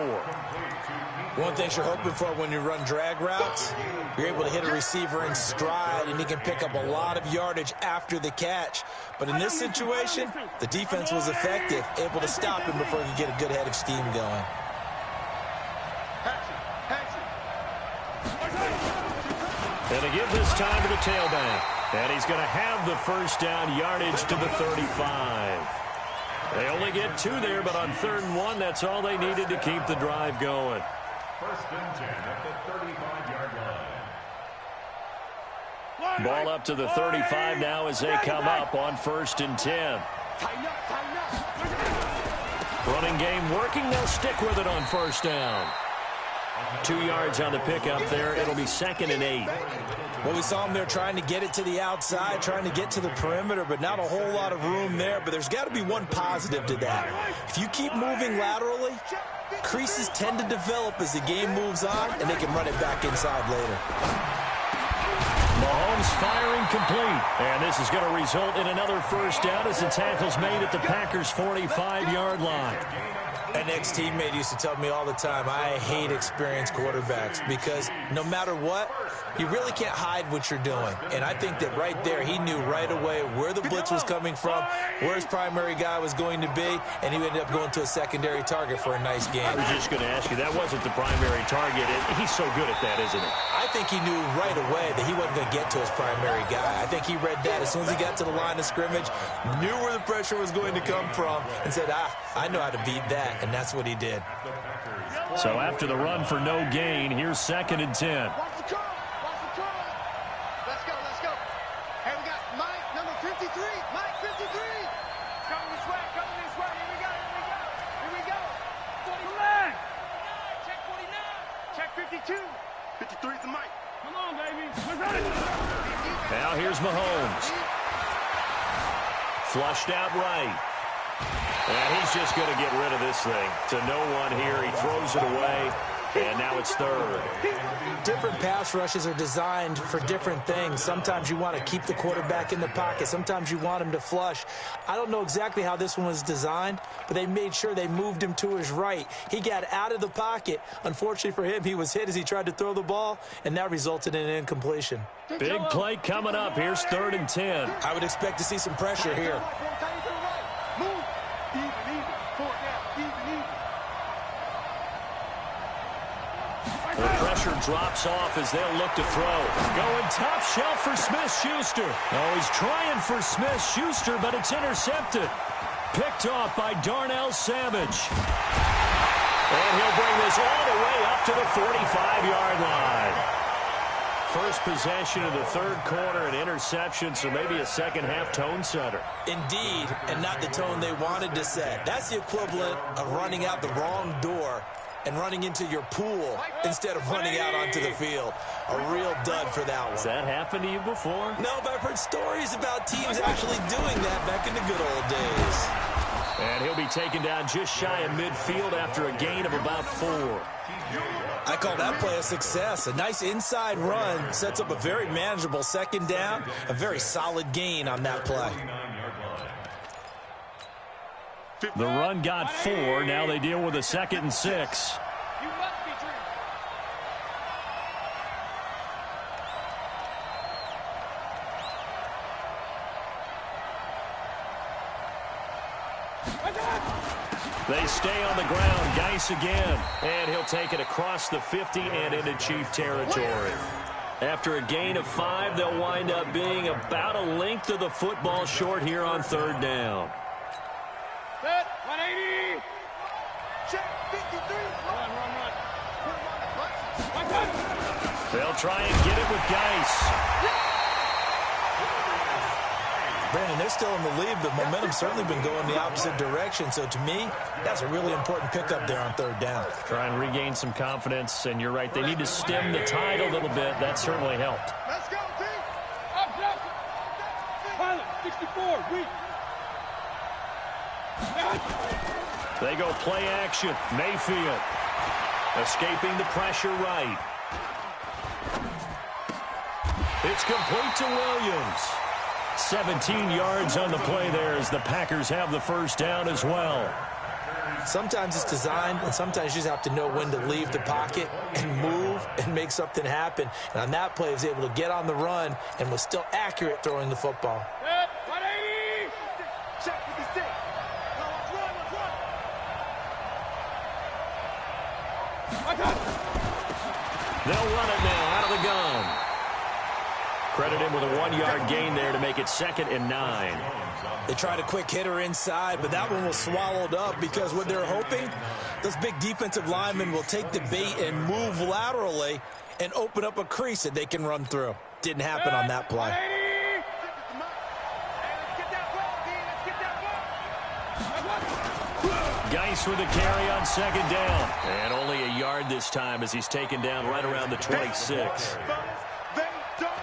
L: One thing you're hoping for when you run drag routes, you're able to hit a receiver in stride, and he can pick up a lot of yardage after the catch. But in this situation, the defense was effective, able to stop him before he could get a good head of steam going.
K: And to give this time to the tailback. And he's going to have the first down yardage to the 35. They only get 2 there, but on 3rd and 1, that's all they needed to keep the drive going.
N: 1st and 10 at the 35-yard line.
K: Ball up to the 35 now as they come up on 1st and 10. Running game working. They'll stick with it on 1st down. 2 yards on the pickup there. It'll be 2nd and 8.
L: Well, we saw him there trying to get it to the outside, trying to get to the perimeter, but not a whole lot of room there. But there's got to be one positive to that. If you keep moving laterally, creases tend to develop as the game moves on, and they can run it back inside later.
K: Mahomes firing incomplete. And this is going to result in another first down as the tackle's made at the Packers' 45-yard line.
L: An ex-teammate used to tell me all the time, I hate experienced quarterbacks because no matter what, you really can't hide what you're doing. And I think that right there, he knew right away where the blitz was coming from, where his primary guy was going to be, and he ended up going to a secondary target for a nice game.
K: I was just going to ask you, that wasn't the primary target. He's so good at that, isn't he?
L: I think he knew right away that he wasn't going to get to his primary guy. I think he read that as soon as he got to the line of scrimmage, knew where the pressure was going to come from, and said, I know how to beat that. And that's what he did.
K: So after the run for no gain, here's 2nd and 10.
M: Watch the curl. Watch the curl. Let's go. Let's go. Hey, we got Mike, number 53. Mike, 53. Coming this way. Coming this way. Here we go. Here we go. Here we go. 49. Check 49. Check 52. 53 is the Mike. Come on, baby. Let's run it.
K: Now here's Mahomes. Flushed out right. And he's just going to get rid of this thing to no one here. He throws it away, and now it's 3rd.
L: Different pass rushes are designed for different things. Sometimes you want to keep the quarterback in the pocket. Sometimes you want him to flush. I don't know exactly how this one was designed, but they made sure they moved him to his right. He got out of the pocket. Unfortunately for him, he was hit as he tried to throw the ball, and that resulted in an incompletion.
K: Big play coming up. Here's 3rd and 10.
L: I would expect to see some pressure here.
K: The pressure drops off as they'll look to throw. Going top shelf for Smith-Schuster. Oh, he's trying for Smith-Schuster, but it's intercepted. Picked off by Darnell Savage. And he'll bring this all the way up to the 45-yard line. First possession of the 3rd quarter, an interception, so maybe a second-half tone setter.
L: Indeed, and not the tone they wanted to set. That's the equivalent of running out the wrong door and running into your pool instead of running out onto the field. A real dud for that one.
K: Has that happened to you before?
L: No, but I've heard stories about teams actually doing that back in the good old days.
K: And he'll be taken down just shy of midfield after a gain of about 4.
L: I call that play a success. A nice inside run sets up a very manageable 2nd down. A very solid gain on that play.
K: The run got 4. Now they deal with a 2nd and 6. They stay on the ground. Geis again. And he'll take it across the 50 and into Chief territory. After a gain of 5, they'll wind up being about a length of the football short here on 3rd down.
M: Set, 180. Check 53. Run.
K: They'll try and get it with Geis.
L: Brandon, they're still in the lead, but momentum's certainly been going the opposite direction. So to me, that's a really important pickup there on 3rd down.
K: Try and regain some confidence, and you're right. They need to stem the tide a little bit. That certainly helped.
M: Let's go, team. Up, Pilot, 64, weak.
K: They go play action. Mayfield escaping the pressure right. It's complete to Williams. 17 yards on the play there as the Packers have the first down as well.
L: Sometimes it's designed, and sometimes you just have to know when to leave the pocket and move and make something happen. And on that play, he was able to get on the run and was still accurate throwing the football.
K: They'll run it now out of the gun. Credit him with a 1-yard gain there to make it 2nd and 9.
L: They tried a quick hitter inside, but that one was swallowed up because what they're hoping, those big defensive linemen will take the bait and move laterally and open up a crease that they can run through. Didn't happen on that play.
K: Geis with a carry on 2nd down. And only a yard this time as he's taken down right around the 26.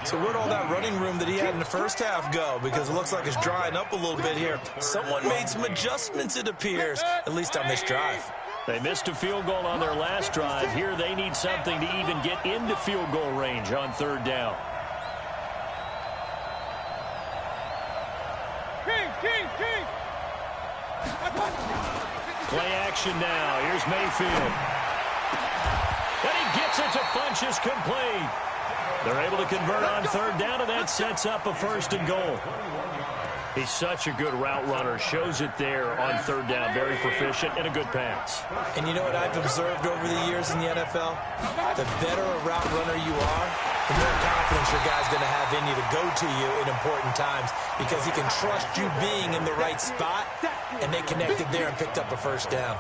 L: So where'd all that running room that he had in the first half go? Because it looks like it's drying up a little bit here. Someone made some adjustments, it appears, at least on this drive.
K: They missed a field goal on their last drive. Here they need something to even get into field goal range on 3rd down. Play action now. Here's Mayfield. And he gets it to Funchess complete. They're able to convert on third down, and that sets up a 1st and goal. He's such a good route runner. Shows it there on third down. Very proficient and a good pass.
L: And you know what I've observed over the years in the NFL? The better a route runner you are, the more confidence your guy's going to have in you to go to you in important times because he can trust you being in the right spot, and they connected there and picked up a 1st down.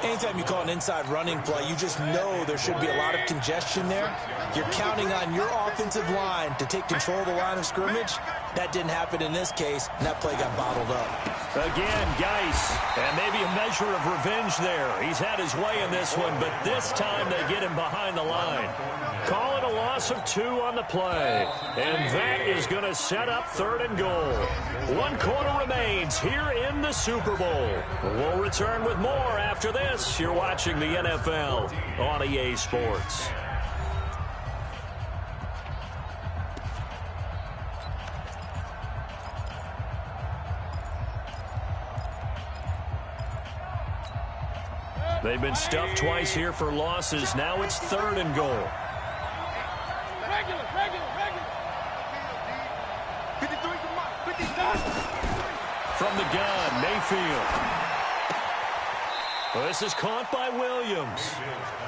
L: Anytime you call an inside running play, you just know there should be a lot of congestion there. You're counting on your offensive line to take control of the line of scrimmage. That didn't happen in this case, and that play got bottled up.
K: Again, Geis, and maybe a measure of revenge there. He's had his way in this one, but this time they get him behind the line. Call it a loss of 2 on the play, and that is going to set up 3rd and goal. 1 quarter remains here in the Super Bowl. We'll return with more after this. You're watching the NFL on EA Sports. They've been stuffed twice here for losses. Now it's 3rd and goal.
M: Regular. 53, come on, 53.
K: From the gun, Mayfield. Well, this is caught by Williams.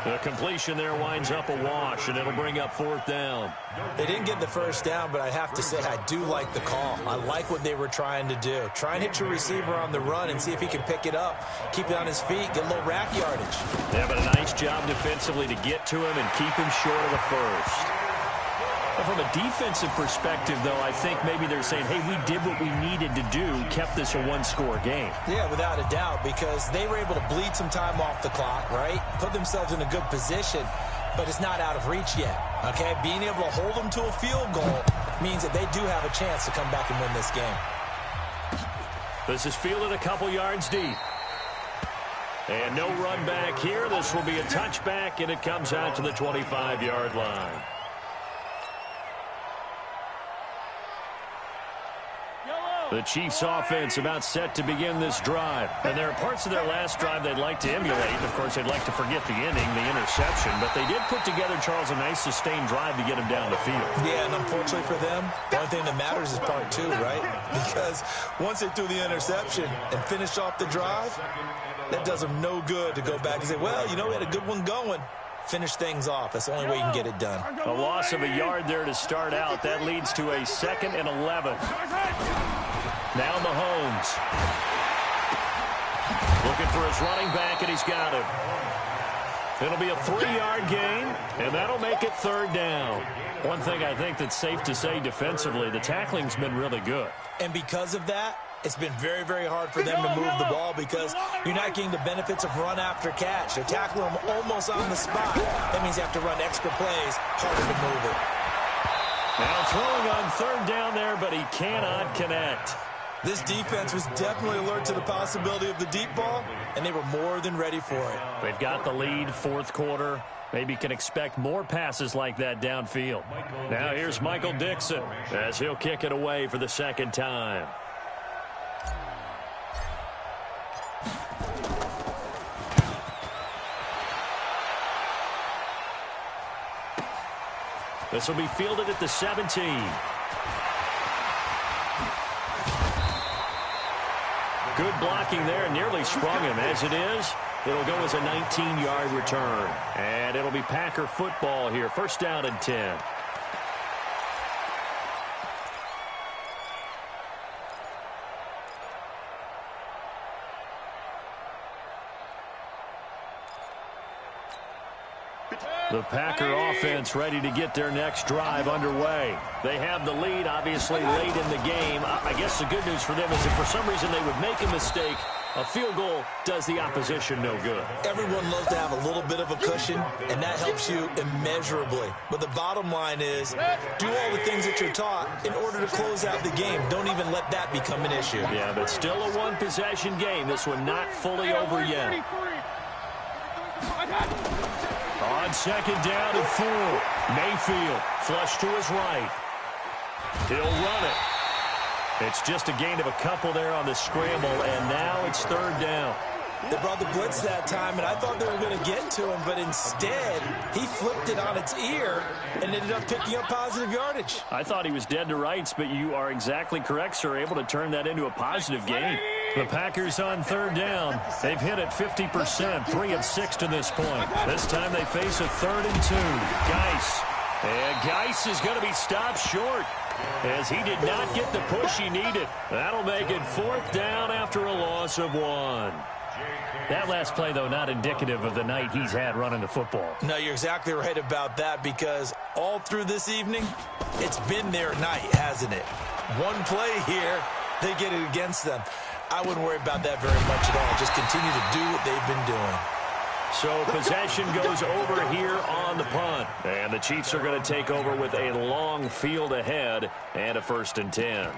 K: The completion there winds up a wash, and it'll bring up 4th down.
L: They didn't get the 1st down, but I have to say I do like the call. I like what they were trying to do. Try and hit your receiver on the run and see if he can pick it up, keep it on his feet, get a little rack yardage.
K: Yeah, but a nice job defensively to get to him and keep him short of the 1st. From a defensive perspective, though, I think maybe they're saying, hey, we did what we needed to do, kept this a 1-score game.
L: Yeah, without a doubt, because they were able to bleed some time off the clock, right? Put themselves in a good position, but it's not out of reach yet, okay? Being able to hold them to a field goal means that they do have a chance to come back and win this game.
K: This is fielded a couple yards deep. And no run back here. This will be a touchback, and it comes out to the 25-yard line. The Chiefs offense about set to begin this drive. And there are parts of their last drive they'd like to emulate. Of course, they'd like to forget the inning, the interception. But they did put together, Charles, a nice sustained drive to get him down the field.
L: Yeah, and unfortunately for them, the only thing that matters is part 2, right? Because once they threw the interception and finished off the drive, that does them no good to go back and say, well, you know, we had a good one going. Finish things off. That's the only way you can get it done.
K: A loss of a yard there to start out. That leads to a 2nd and 11. Now Mahomes. Looking for his running back, and he's got him. It'll be a 3-yard gain, and that'll make it 3rd down. One thing I think that's safe to say defensively, the tackling's been really good.
L: And because of that, it's been very, very hard for them to move the ball because you're not getting the benefits of run after catch. They're tackling them almost on the spot. That means you have to run extra plays, harder to move it.
K: Now throwing on 3rd down there, but he cannot connect.
L: This defense was definitely alert to the possibility of the deep ball, and they were more than ready for it.
K: They've got the lead, 4th quarter. Maybe can expect more passes like that downfield. Now here's Michael Dixon as he'll kick it away for the 2nd time. This will be fielded at the 17. Good blocking there, nearly sprung him. As it is, it'll go as a 19-yard return. And it'll be Packer football here. 1st down and 10. The Packer offense ready to get their next drive underway. They have the lead, obviously, late in the game. I guess the good news for them is if for some reason they would make a mistake, a field goal does the opposition no good.
L: Everyone loves to have a little bit of a cushion, and that helps you immeasurably. But the bottom line is, do all the things that you're taught in order to close out the game. Don't even let that become an issue.
K: Yeah, but still a one-possession game. This one not fully over yet. On 2nd down and 4, Mayfield flush to his right. He'll run it. It's just a gain of a couple there on the scramble, and now it's 3rd down.
L: They brought the blitz that time, and I thought they were going to get to him, but instead, he flipped it on its ear and ended up picking up positive yardage.
K: I thought he was dead to rights, but you are exactly correct, sir, able to turn that into a positive gain. The Packers on third down. They've hit it 50%, 3 of 6 to this point. This time they face a 3rd and 2. Geis. And Geis is going to be stopped short as he did not get the push he needed. That'll make it 4th down after a loss of 1. That last play, though, not indicative of the night he's had running the football.
L: No, you're exactly right about that, because all through this evening, it's been their night, hasn't it? One play here, they get it against them. I wouldn't worry about that very much at all. Just continue to do what they've been doing.
K: So possession goes over here on the punt. And the Chiefs are going to take over with a long field ahead and a 1st and 10.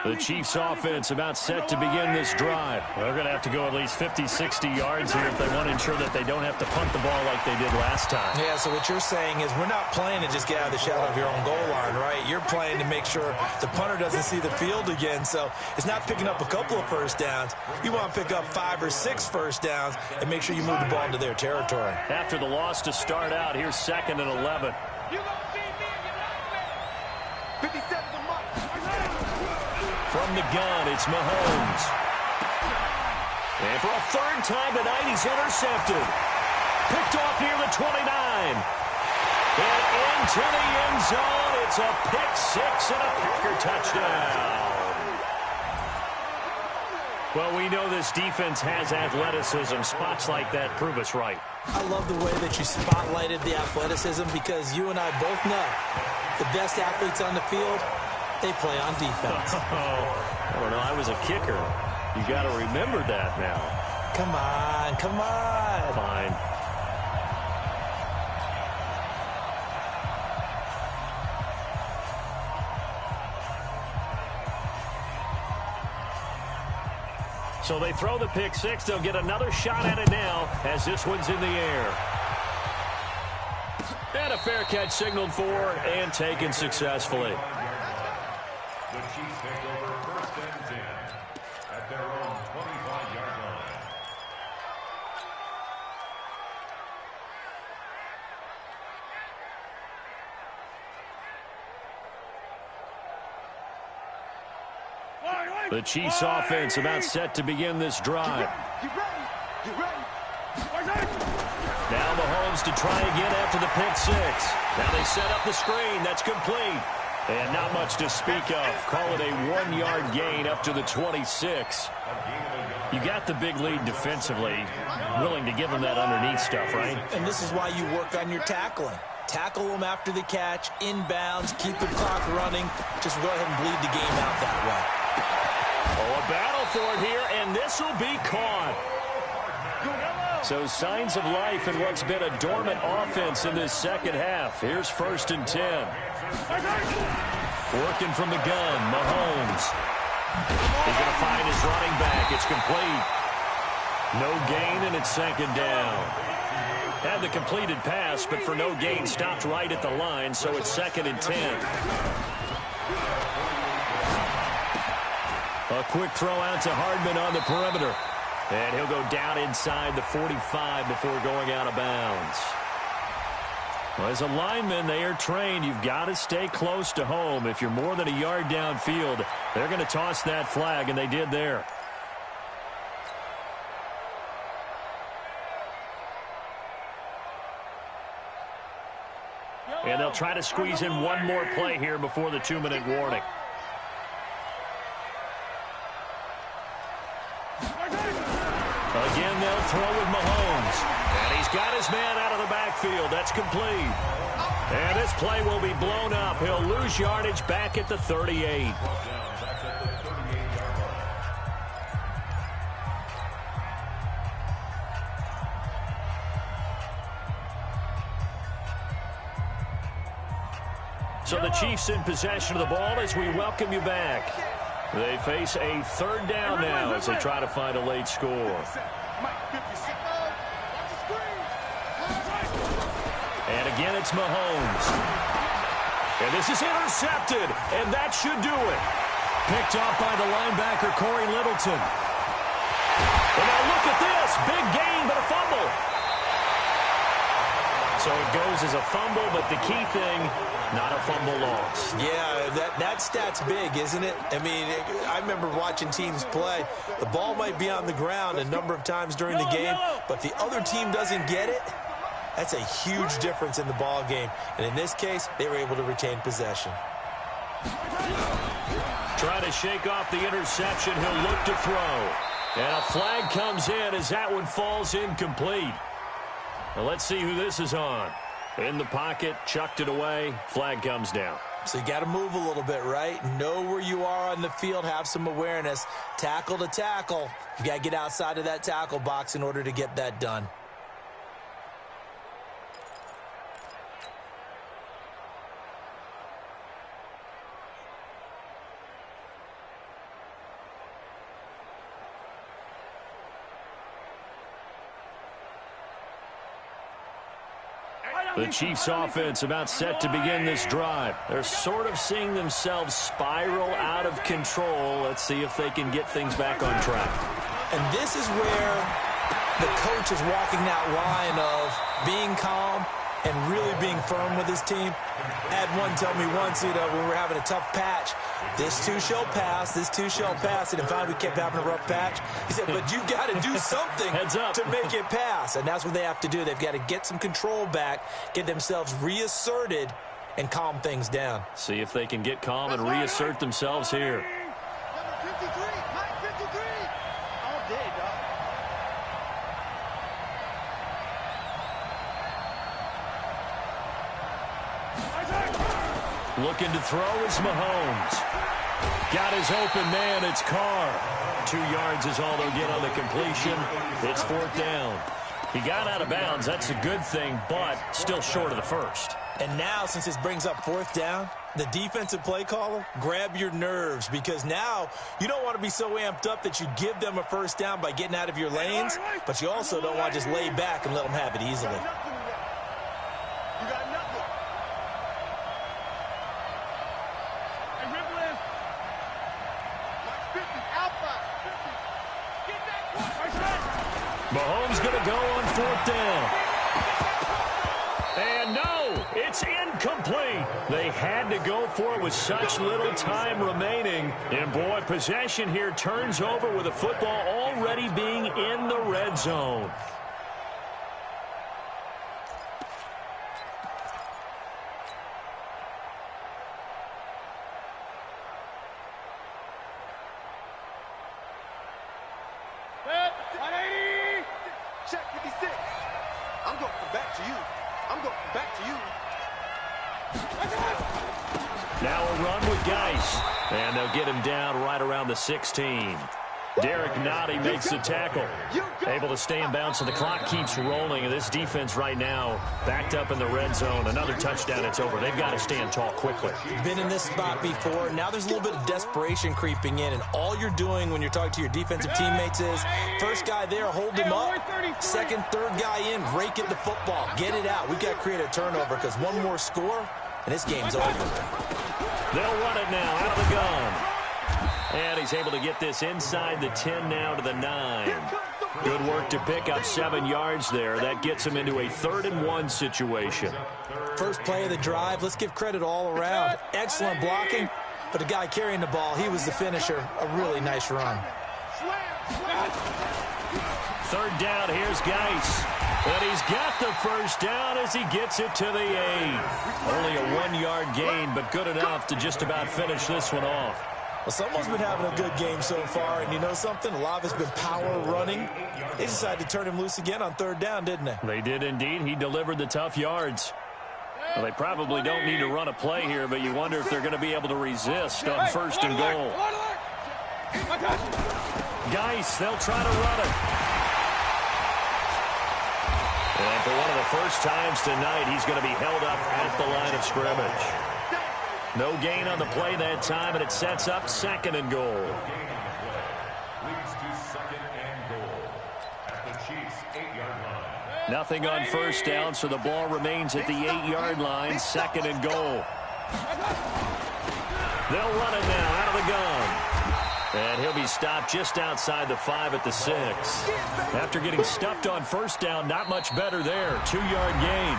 K: The Chiefs offense about set to begin this drive. They're going to have to go at least 50, 60 yards here if they want to ensure that they don't have to punt the ball like they did last time.
L: Yeah, so what you're saying is we're not playing to just get out of the shadow of your own goal line, right? You're playing to make sure the punter doesn't see the field again. So it's not picking up a couple of first downs. You want to pick up 5 or 6 first downs and make sure you move the ball into their territory.
K: After the loss to start out, here's 2nd and 11. From the gun, it's Mahomes. And for a 3rd time tonight, he's intercepted. Picked off near the 29. And into the end zone. It's a pick 6 and a Packer touchdown. Well, we know this defense has athleticism. Spots like that prove us right.
L: I love the way that you spotlighted the athleticism, because you and I both know the best athletes on the field, they play on defense.
K: I don't know. I was a kicker. You got to remember that now.
L: Come on. Come on.
K: Fine. So they throw the pick 6. They'll get another shot at it now as this one's in the air. And a fair catch signaled for and taken successfully.
N: The Chiefs take over 1st and 10 at their own 25-yard line.
K: The Chiefs offense about set to begin this drive. Now Mahomes to try again after the pick 6. Now they set up the screen. That's complete. And not much to speak of. Call it a 1-yard gain up to the 26. You got the big lead defensively. Willing to give them that underneath stuff, right?
L: And this is why you work on your tackling. Tackle them after the catch, inbounds, keep the clock running. Just go ahead and bleed the game out that way.
K: Oh, a battle for it here, and this will be caught. So signs of life in what's been a dormant offense in this second half. Here's 1st and 10. Working from the gun, Mahomes. He's going to find his running back. It's complete. No gain, and it's 2nd down. Had the completed pass, but for no gain, stopped right at the line, so it's 2nd and 10. A quick throw out to Hardman on the perimeter. And he'll go down inside the 45 before going out of bounds. Well, as a lineman, they are trained. You've got to stay close to home. If you're more than a yard downfield, they're going to toss that flag, and they did there. And they'll try to squeeze in one more play here before the 2-minute warning. Again, they'll throw with Mahomes. And he's got his man out of the backfield. That's complete. And this play will be blown up. He'll lose yardage back at the 38. So the Chiefs in possession of the ball as we welcome you back. They face a 3rd down now as they try to find a late score. And again, it's Mahomes. And this is intercepted, and that should do it. Picked off by the linebacker, Corey Littleton. And now look at this. Big gain, but a fumble. So it goes as a fumble, but the key thing, not a fumble loss.
L: Yeah, that stat's big, isn't it? I mean, I remember watching teams play. The ball might be on the ground a number of times during the game, but if the other team doesn't get it, that's a huge difference in the ball game. And in this case, they were able to retain possession.
K: Try to shake off the interception. He'll look to throw. And a flag comes in as that one falls incomplete. Well, let's see who this is on. In the pocket, chucked it away, flag comes down.
L: So you got to move a little bit, right? Know where you are on the field, have some awareness. Tackle to tackle. You got to get outside of that tackle box in order to get that done.
K: The Chiefs offense about set to begin this drive. They're sort of seeing themselves spiral out of control. Let's see if they can get things back on track.
L: And this is where the coach is walking that line of being calm and really being firm with his team. I had one tell me once, when we were having a tough patch, this too shall pass, this too shall pass. And finally we kept having a rough patch. He said, but you got to do something to make it pass. And that's what they have to do. They've got to get some control back, get themselves reasserted, and calm things down.
K: See if they can get calm and reassert themselves here.
M: Number 53, Mike 53. All day, dog.
K: Looking to throw is Mahomes. Got his open man, it's Carr. 2 yards is all they'll get on the completion. It's 4th down. He got out of bounds, that's a good thing, but still short of the first.
L: And now, since this brings up 4th down, the defensive play caller, grab your nerves, because now you don't want to be so amped up that you give them a first down by getting out of your lanes, but you also don't want to just lay back and let them have it easily.
M: You got nothing. Hey, Ripley. Mike 50, outside. 50. Get that.
K: Mahomes going to go on 4th down. And no, it's incomplete. They had to go for it with such little time remaining. And boy, possession here turns over with the football already being in the red zone.
M: Check 56. I'm going from back to you. I'm going from back to you.
K: Now a run with Geis. And they'll get him down right around the 16. Derek Nottie makes the tackle. Able to stay in bounds, so the clock keeps rolling. And this defense right now backed up in the red zone. Another touchdown, it's over. They've got to stand tall quickly.
L: Been in this spot before. Now there's a little bit of desperation creeping in. And all you're doing when you're talking to your defensive teammates is, first guy there, hold him up. Second, third guy in, rake at the football. Get it out. We've got to create a turnover because one more score, and this game's over.
K: They'll run it now out of the gun. And he's able to get this inside the 10 now to the 9. Good work to pick up 7 yards there. That gets him into a 3rd and 1 situation.
L: First play of the drive. Let's give credit all around. Excellent blocking, but the guy carrying the ball, he was the finisher. A really nice run.
K: 3rd down, here's Geis. And he's got the first down as he gets it to the 8. Only a 1-yard gain, but good enough to just about finish this one off.
L: Well, someone's been having a good game so far, and you know something? A lot of it's been power running. They decided to turn him loose again on 3rd down, didn't they?
K: They did indeed. He delivered the tough yards. Well, they probably don't need to run a play here, but you wonder if they're going to be able to resist on 1st and goal. Geis, they'll try to run it. And for one of the first times tonight, he's going to be held up at the line of scrimmage. No gain on the play that time, and it sets up 2nd and goal.
N: Leads to 2nd and goal at the Chiefs' 8-yard line.
K: Nothing on 1st down, so the ball remains at the 8-yard line, 2nd and goal. They'll run it now out of the gun. And he'll be stopped just outside the 5 at the 6. After getting stuffed on first down, not much better there. 2-yard gain.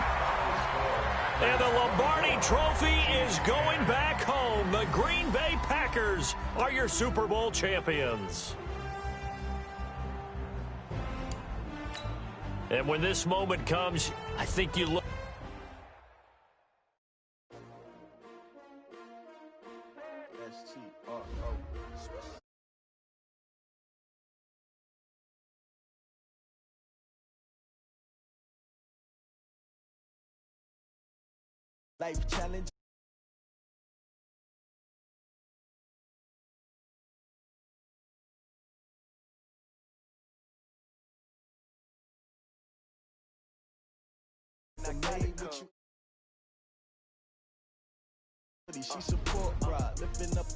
K: And the Lombardi Trophy is going back home. The Green Bay Packers are your Super Bowl champions. And when this moment comes, I think you look.
D: Life challenge. She support ride, lifting up,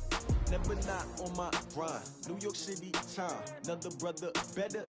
D: never not on my grind. New York City time, another brother better.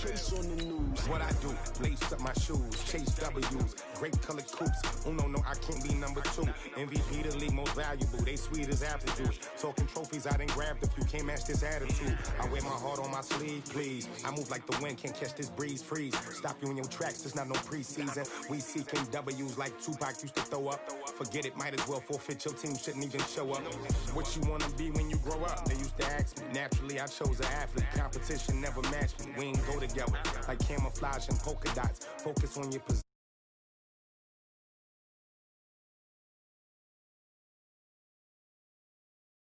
D: Case on the news.
F: What I do, lace up my shoes, chase W's, great colored coops. Uno, no, I can't be number 2. MVP, the league most valuable. They sweet as apple juice. Talking trophies, I didn't grab the few. Can't match this attitude. I wear my heart on my sleeve, please. I move like the wind, can't catch this breeze, freeze. Stop you in your tracks, there's not no preseason. We seeking W's like Tupac used to throw up. Forget it, might as well forfeit. Your team shouldn't even show up. What you wanna be when you grow up? They used to ask me. Naturally, I chose an athlete. Competition never matched me. We ain't go together like camouflage and polka dots. Focus on your position.